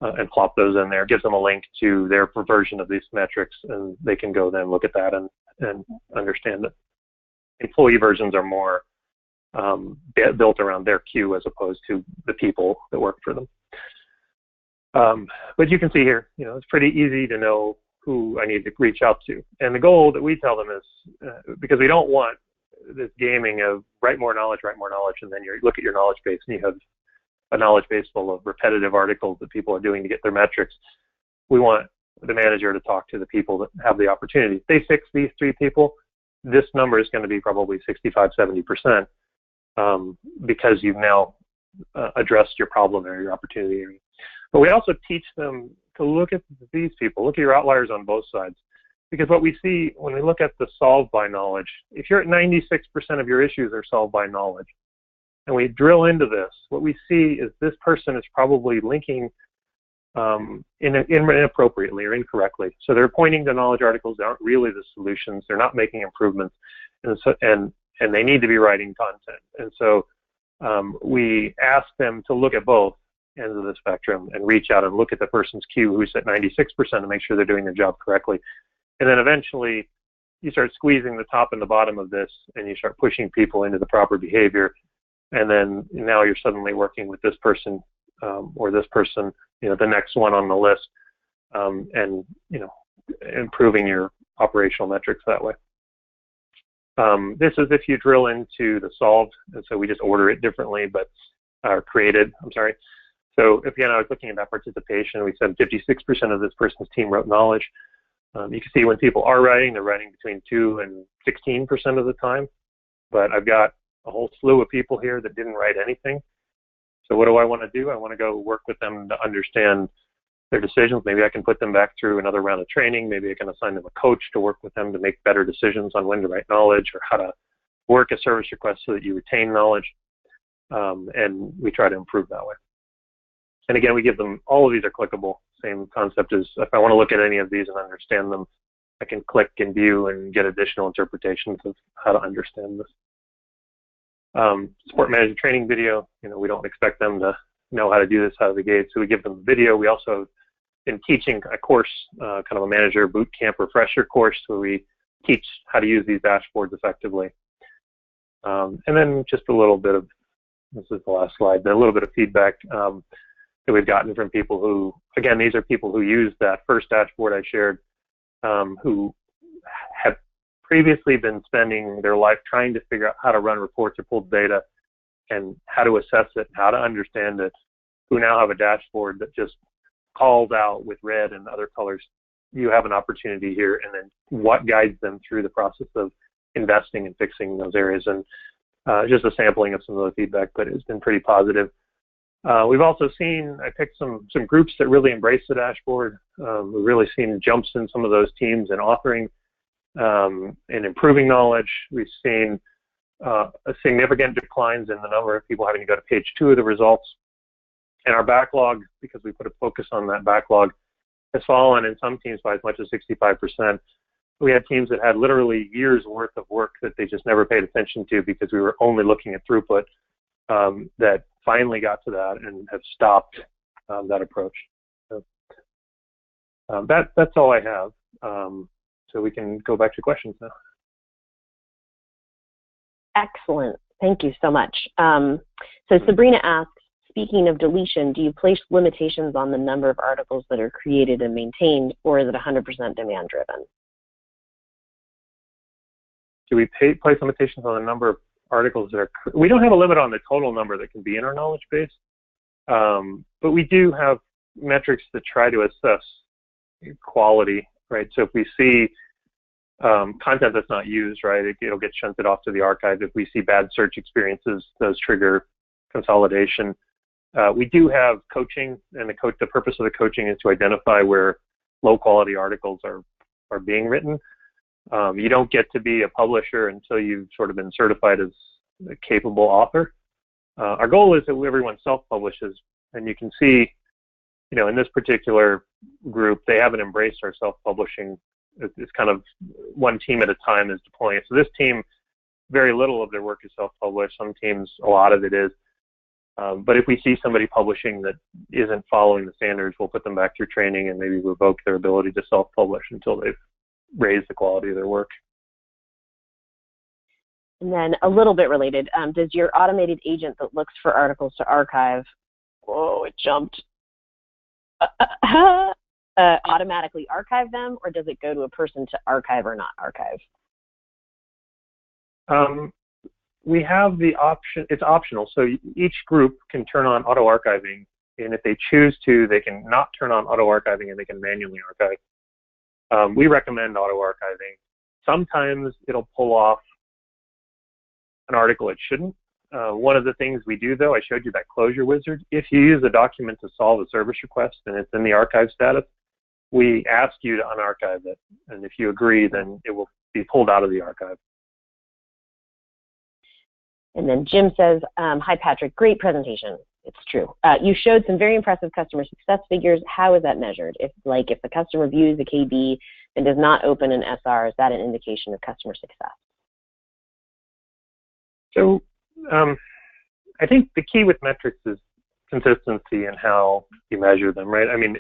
and plop those in there. It gives them a link to their version of these metrics, and they can go then look at that and understand that employee versions are more built around their queue as opposed to the people that work for them. But you can see here, it's pretty easy to know who I need to reach out to. And the goal that we tell them is, because we don't want this gaming of write more knowledge, and then you look at your knowledge base and you have a knowledge base full of repetitive articles that people are doing to get their metrics. We want the manager to talk to the people that have the opportunity. If they fix these 3 people, this number is going to be probably 65, 70%, because you've now addressed your problem area, your opportunity area. But we also teach them to look at these people, look at your outliers on both sides. Because what we see when we look at the solved by knowledge, if you're at 96% of your issues are solved by knowledge, and we drill into this, what we see is this person is probably linking inappropriately or incorrectly. So they're pointing to knowledge articles that aren't really the solutions. They're not making improvements, and they need to be writing content. And so we ask them to look at both ends of the spectrum and reach out and look at the person's queue who's at 96% to make sure they're doing their job correctly. And then eventually you start squeezing the top and the bottom of this, and you start pushing people into the proper behavior. And then now you're suddenly working with this person or this person, the next one on the list, and, improving your operational metrics that way. This is if you drill into the solved, and so we just order it differently, but created, I'm sorry. So again, I was looking at that participation. We said 56% of this person's team wrote knowledge. You can see when people are writing, they're writing between 2 and 16% of the time. But I've got a whole slew of people here that didn't write anything. So what do I want to do? I want to go work with them to understand their decisions. Maybe I can put them back through another round of training. Maybe I can assign them a coach to work with them to make better decisions on when to write knowledge or how to work a service request so that you retain knowledge. And we try to improve that way. And again, we give them, all of these are clickable. Same concept as if I want to look at any of these and understand them, I can click and view and get additional interpretations of how to understand this. Support manager training video, we don't expect them to know how to do this out of the gate, so we give them a video. We also been teaching a course, kind of a manager boot camp refresher course, where we teach how to use these dashboards effectively. And then just a little bit of, this is the last slide, but a little bit of feedback that we've gotten from people who, again, these are people who used that first dashboard I shared, who have previously been spending their life trying to figure out how to run reports or pull data and how to assess it, how to understand it, who now have a dashboard that just calls out with red and other colors. You have an opportunity here, and then what guides them through the process of investing and fixing those areas. And just a sampling of some of the feedback, but it's been pretty positive. We've also seen, I picked some groups that really embrace the dashboard. We've really seen jumps in some of those teams in authoring and improving knowledge. We've seen a significant declines in the number of people having to go to page 2 of the results. And our backlog, because we put a focus on that backlog, has fallen in some teams by as much as 65%. We had teams that had literally years worth of work that they just never paid attention to because we were only looking at throughput, that finally got to that and have stopped that approach. So, that's all I have. So we can go back to questions now. Excellent. Thank you so much. So Sabrina asks, speaking of deletion, do you place limitations on the number of articles that are created and maintained, or is it 100% demand driven? Do we place limitations on the number of articles that are, we don't have a limit on the total number that can be in our knowledge base, but we do have metrics that try to assess quality, right? So if we see content that's not used, right, it'll get shunted off to the archive. If we see bad search experiences, those trigger consolidation. We do have coaching, and the purpose of the coaching is to identify where low quality articles are being written. You don't get to be a publisher until you've sort of been certified as a capable author. Our goal is that everyone self-publishes, and you can see, in this particular group, they haven't embraced our self-publishing. It's kind of one team at a time is deploying it. So this team, very little of their work is self-published. Some teams, a lot of it is. But if we see somebody publishing that isn't following the standards, we'll put them back through training and maybe revoke their ability to self-publish until they've raised the quality of their work. And then a little bit related, does your automated agent that looks for articles to archive, whoa, it jumped, automatically archive them, or does it go to a person to archive or not archive? We have the option, it's optional, so each group can turn on auto archiving, and if they choose to, they can not turn on auto archiving and they can manually archive. We recommend auto archiving. Sometimes it'll pull off an article it shouldn't. One of the things we do, though, I showed you that closure wizard. If you use a document to solve a service request and it's in the archive status, we ask you to unarchive it, and if you agree, then it will be pulled out of the archive. And then Jim says, hi, Patrick, great presentation. It's true. You showed some very impressive customer success figures. How is that measured? If the customer views a KB and does not open an SR, is that an indication of customer success? So I think the key with metrics is consistency in how you measure them, right? I mean,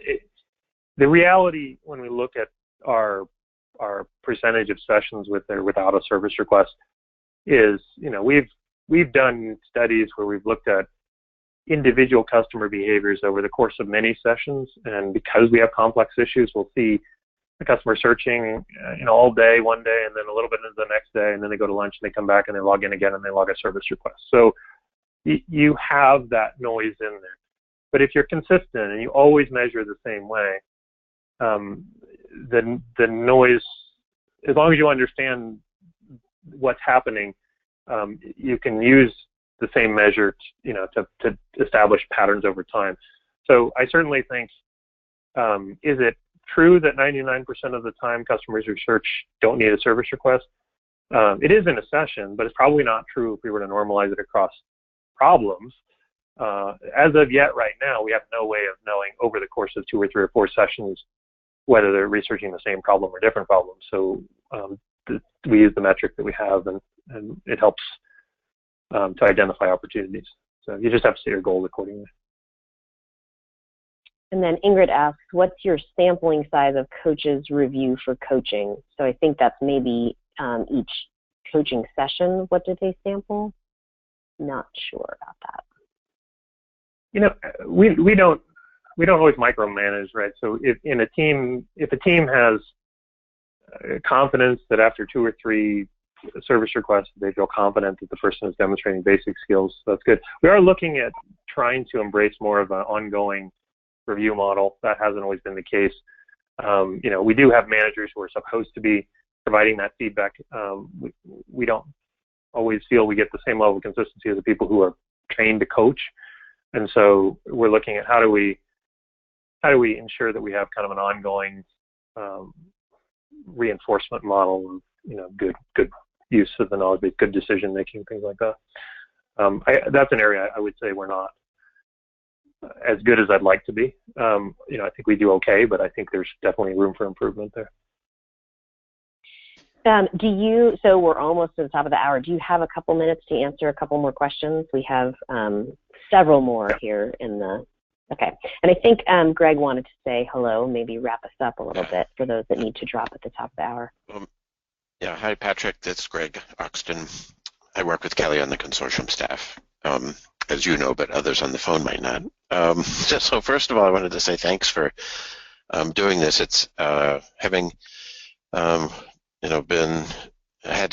the reality when we look at our our percentage of sessions with or without a service request is, we've done studies where we've looked at individual customer behaviors over the course of many sessions, and because we have complex issues, we'll see the customer searching, all day, one day, and then a little bit into the next day, and then they go to lunch and they come back and they log in again and they log a service request. So you have that noise in there. But if you're consistent and you always measure the same way, the noise, as long as you understand what's happening, you can use the same measure, to establish patterns over time. So I certainly think, is it true that 99% of the time customers who search don't need a service request? It is in a session, but it's probably not true if we were to normalize it across problems. As of yet, right now, we have no way of knowing over the course of 2 or 3 or 4 sessions whether they're researching the same problem or different problems. So we use the metric that we have, and it helps to identify opportunities. So you just have to set your goals accordingly. And then Ingrid asks, what's your sampling size of coaches review for coaching? So I think that's maybe each coaching session. What did they sample? Not sure about that. We don't always micromanage, right? So if a team has confidence that after 2 or 3 service requests, they feel confident that the person is demonstrating basic skills, that's good. We are looking at trying to embrace more of an ongoing review model. That hasn't always been the case. We do have managers who are supposed to be providing that feedback. We don't always feel we get the same level of consistency as the people who are trained to coach. And so we're looking at how do we ensure that we have kind of an ongoing reinforcement model of good use of the knowledge base, good decision making, things like that. That's an area I would say we're not as good as I'd like to be. I think we do okay, but I think there's definitely room for improvement there. So we're almost to the top of the hour. Do you have a couple minutes to answer a couple more questions? We have several more here okay. And I think Greg wanted to say hello, maybe wrap us up a little bit for those that need to drop at the top of the hour. Yeah, hi Patrick, this is Greg Oxton. I work with Kelly on the consortium staff, as you know, but others on the phone might not. So first of all, I wanted to say thanks for doing this. It's having had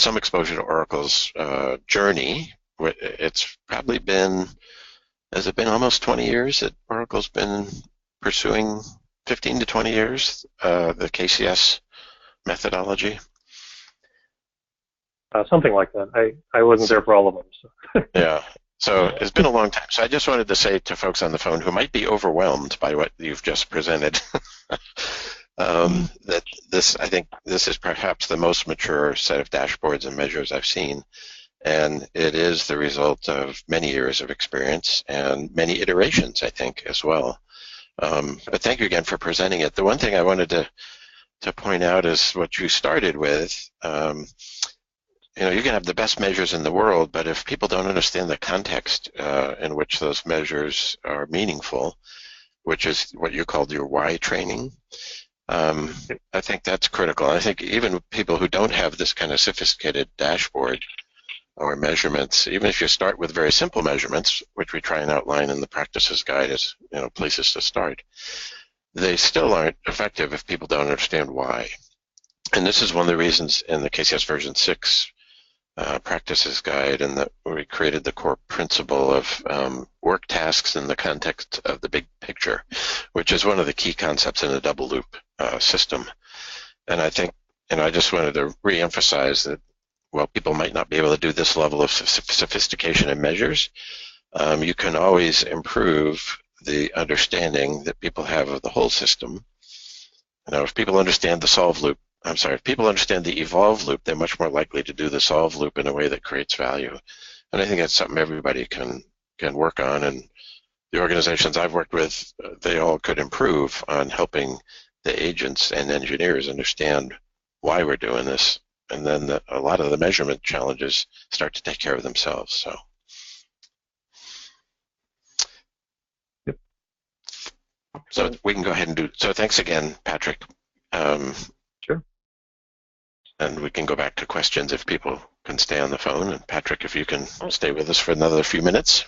some exposure to Oracle's journey. It's probably has it been almost 20 years that Oracle's been pursuing, 15 to 20 years, the KCS methodology? Something like that. I wasn't there for all of them. So. Yeah, so it's been a long time. So I just wanted to say to folks on the phone who might be overwhelmed by what you've just presented, that I think this is perhaps the most mature set of dashboards and measures I've seen. And it is the result of many years of experience and many iterations, I think, as well. But thank you again for presenting it. The one thing I wanted to point out is what you started with. You can have the best measures in the world, but if people don't understand the context in which those measures are meaningful, which is what you called your why training, I think that's critical. I think even people who don't have this kind of sophisticated dashboard or measurements, even if you start with very simple measurements, which we try and outline in the practices guide as places to start, they still aren't effective if people don't understand why. And this is one of the reasons in the KCS version 6 practices guide, and that we created the core principle of work tasks in the context of the big picture, which is one of the key concepts in a double loop system. And I think, I just wanted to reemphasize that while people might not be able to do this level of sophistication in measures, you can always improve the understanding that people have of the whole system. If people understand if people understand the evolve loop, they're much more likely to do the solve loop in a way that creates value. And I think that's something everybody can work on. And the organizations I've worked with, they all could improve on helping the agents and engineers understand why we're doing this. And then a lot of the measurement challenges start to take care of themselves. So we can go ahead and do. So thanks again, Patrick. and we can go back to questions if people can stay on the phone. And Patrick, if you can stay with us for another few minutes.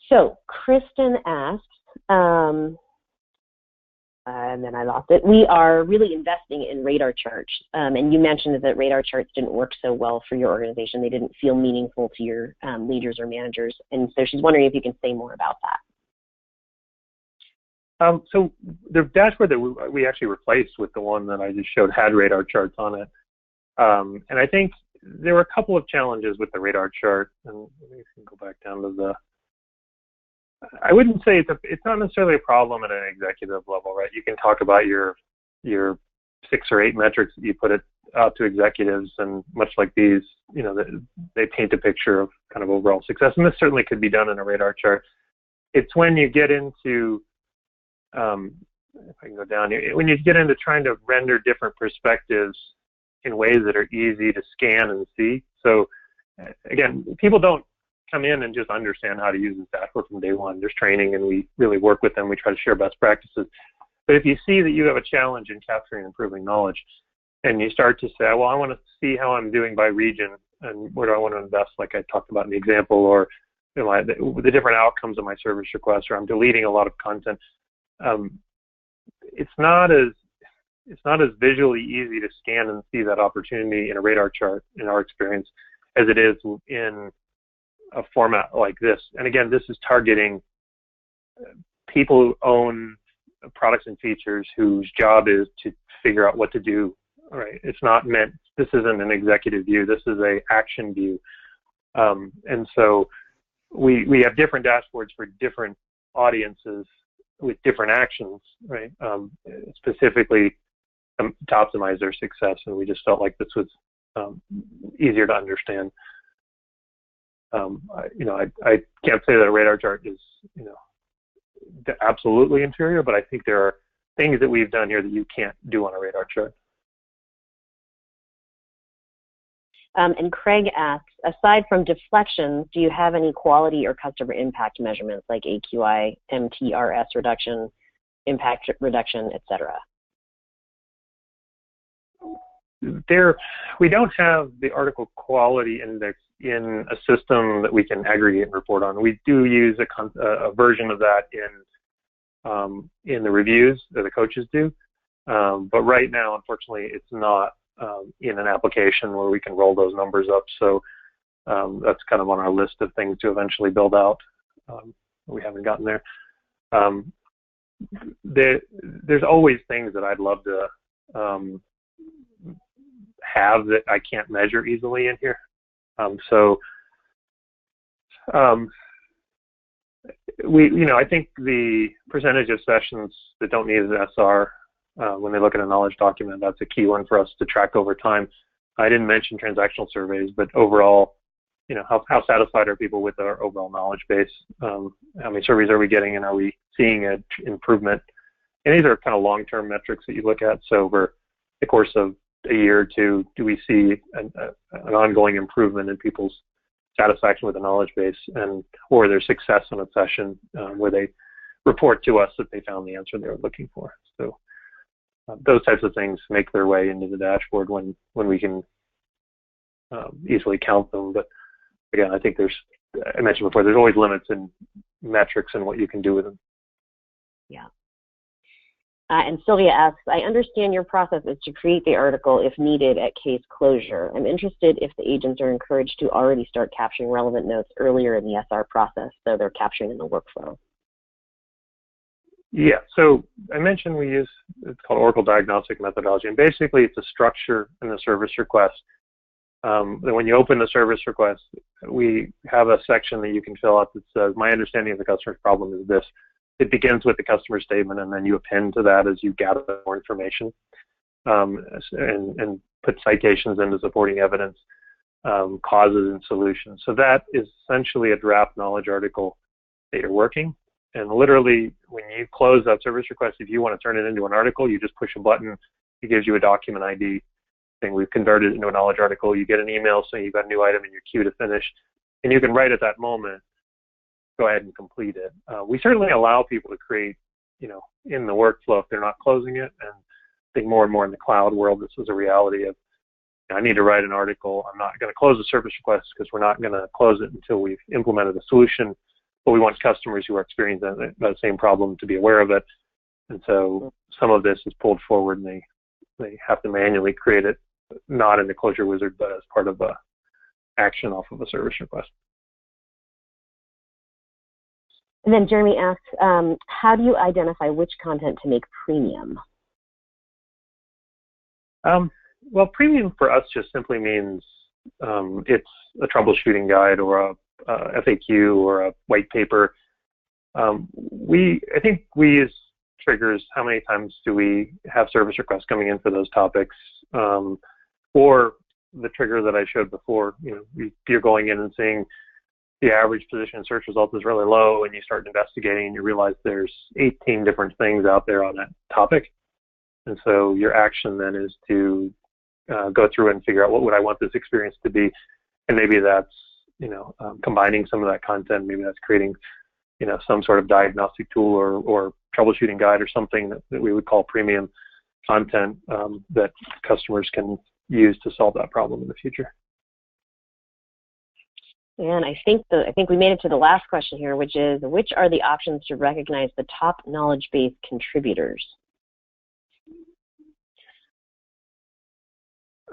So Kristin asks, and then I lost it. We are really investing in radar charts, and you mentioned that radar charts didn't work so well for your organization. They didn't feel meaningful to your leaders or managers, and so she's wondering if you can say more about that. So the dashboard that we actually replaced with the one that I just showed had radar charts on it, and I think there were a couple of challenges with the radar chart. And let me go back down to the. I wouldn't say it's not necessarily a problem at an executive level, right? You can talk about your 6 or 8 metrics that you put it out to executives, and much like these, you know, they paint a picture of kind of overall success, and this certainly could be done in a radar chart. It's when you get into if I can go down here, when you get into trying to render different perspectives in ways that are easy to scan and see. So again, people don't come in and just understand how to use this dashboard from day one. There's training, and we really work with them. We try to share best practices. But if you see that you have a challenge in capturing and improving knowledge, and you start to say, well, I want to see how I'm doing by region, and where do I want to invest, like I talked about in the example, or you know, the different outcomes of my service request, or I'm deleting a lot of content. It's not as visually easy to scan and see that opportunity in a radar chart, in our experience, as it is in a format like this. And again, this is targeting people who own products and features whose job is to figure out what to do. Right? It's not meant. This isn't an executive view. This is a action view. And so we have different dashboards for different audiences with different actions, right? Specifically to optimize their success. And we just felt like this was easier to understand. I can't say that a radar chart is, absolutely inferior, but I think there are things that we've done here that you can't do on a radar chart. And Craig asks, aside from deflections, do you have any quality or customer impact measurements like AQI, MTRS reduction, impact reduction, et cetera? We don't have the article quality index in a system that we can aggregate and report on. We do use a version of that in the reviews that the coaches do, but right now, unfortunately, it's not in an application where we can roll those numbers up. So that's kind of on our list of things to eventually build out. We haven't gotten there. There's always things that I'd love to have that I can't measure easily in here. I think the percentage of sessions that don't need an SR when they look at a knowledge document, that's a key one for us to track over time. I didn't mention transactional surveys, but overall, how satisfied are people with our overall knowledge base? How many surveys are we getting, and are we seeing an improvement? And these are kind of long-term metrics that you look at. So over the course of a year or two, do we see an ongoing improvement in people's satisfaction with the knowledge base, or their success in a session where they report to us that they found the answer they were looking for? So those types of things make their way into the dashboard when we can easily count them. But again, I think I mentioned before, there's always limits in metrics and what you can do with them. Yeah. And Sylvia asks, I understand your process is to create the article if needed at case closure. I'm interested if the agents are encouraged to already start capturing relevant notes earlier in the SR process, so they're capturing in the workflow. Yeah, so I mentioned it's called Oracle Diagnostic Methodology, and basically it's a structure in the service request. When you open the service request, we have a section that you can fill out that says, my understanding of the customer's problem is this. It begins with the customer statement, and then you append to that as you gather more information and put citations into supporting evidence, causes and solutions. So that is essentially a draft knowledge article that you're working. And literally, when you close that service request, if you want to turn it into an article, you just push a button. It gives you a document ID saying we've converted it into a knowledge article. You get an email saying you've got a new item in your queue to finish. And you can write at that moment, go ahead and complete it. We certainly allow people to create, in the workflow if they're not closing it. think more and more in the cloud world, this is a reality of, I need to write an article. I'm not going to close the service request because we're not going to close it until we've implemented a solution. But we want customers who are experiencing that same problem to be aware of it. And so some of this is pulled forward, and they have to manually create it, not in the Closure Wizard, but as part of a action off of a service request. And then Jeremy asks, how do you identify which content to make premium? Well, premium for us just simply means it's a troubleshooting guide or a FAQ or a white paper. I think we use triggers. How many times do we have service requests coming in for those topics? Or the trigger that I showed before, you're going in and seeing the average position in search results is really low, and you start investigating and you realize there's 18 different things out there on that topic. And so your action then is to go through and figure out what would I want this experience to be. And maybe that's, combining some of that content. Maybe that's creating, some sort of diagnostic tool or troubleshooting guide or something that we would call premium content that customers can use to solve that problem in the future. And I think we made it to the last question here, which is, which are the options to recognize the top knowledge base contributors?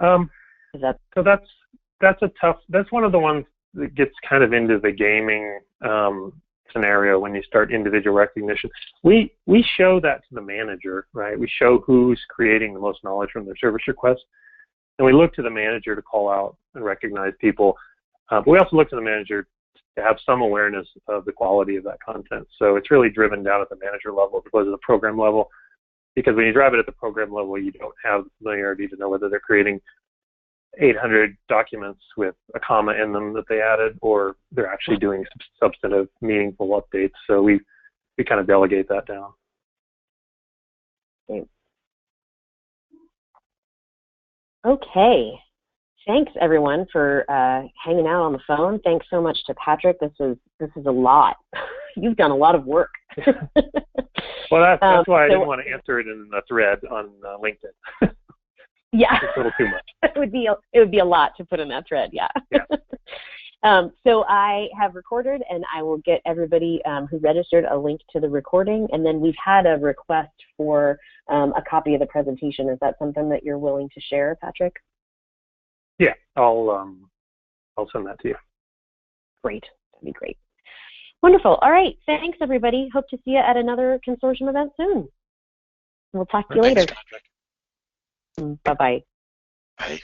So that's one of the ones that gets kind of into the gaming scenario when you start individual recognition. We show that to the manager, right? We show who's creating the most knowledge from their service request, and we look to the manager to call out and recognize people. But we also look to the manager to have some awareness of the quality of that content. So it's really driven down at the manager level as opposed to the program level, because when you drive it at the program level, you don't have the familiarity to know whether they're creating 800 documents with a comma in them that they added, or they're actually doing substantive, meaningful updates. So we kind of delegate that down. Okay. Thanks everyone for hanging out on the phone. Thanks so much to Patrick. This is a lot. You've done a lot of work. Well, that's why I didn't want to answer it in the thread on LinkedIn. Yeah, it's a little too much. It would be a lot to put in that thread. Yeah. So I have recorded, and I will get everybody who registered a link to the recording. And then we've had a request for a copy of the presentation. Is that something that you're willing to share, Patrick? Yeah, I'll send that to you. Great, that'd be great. Wonderful. All right, thanks everybody. Hope to see you at another consortium event soon. We'll talk to you later. Thanks, Patrick. Bye-bye. Bye.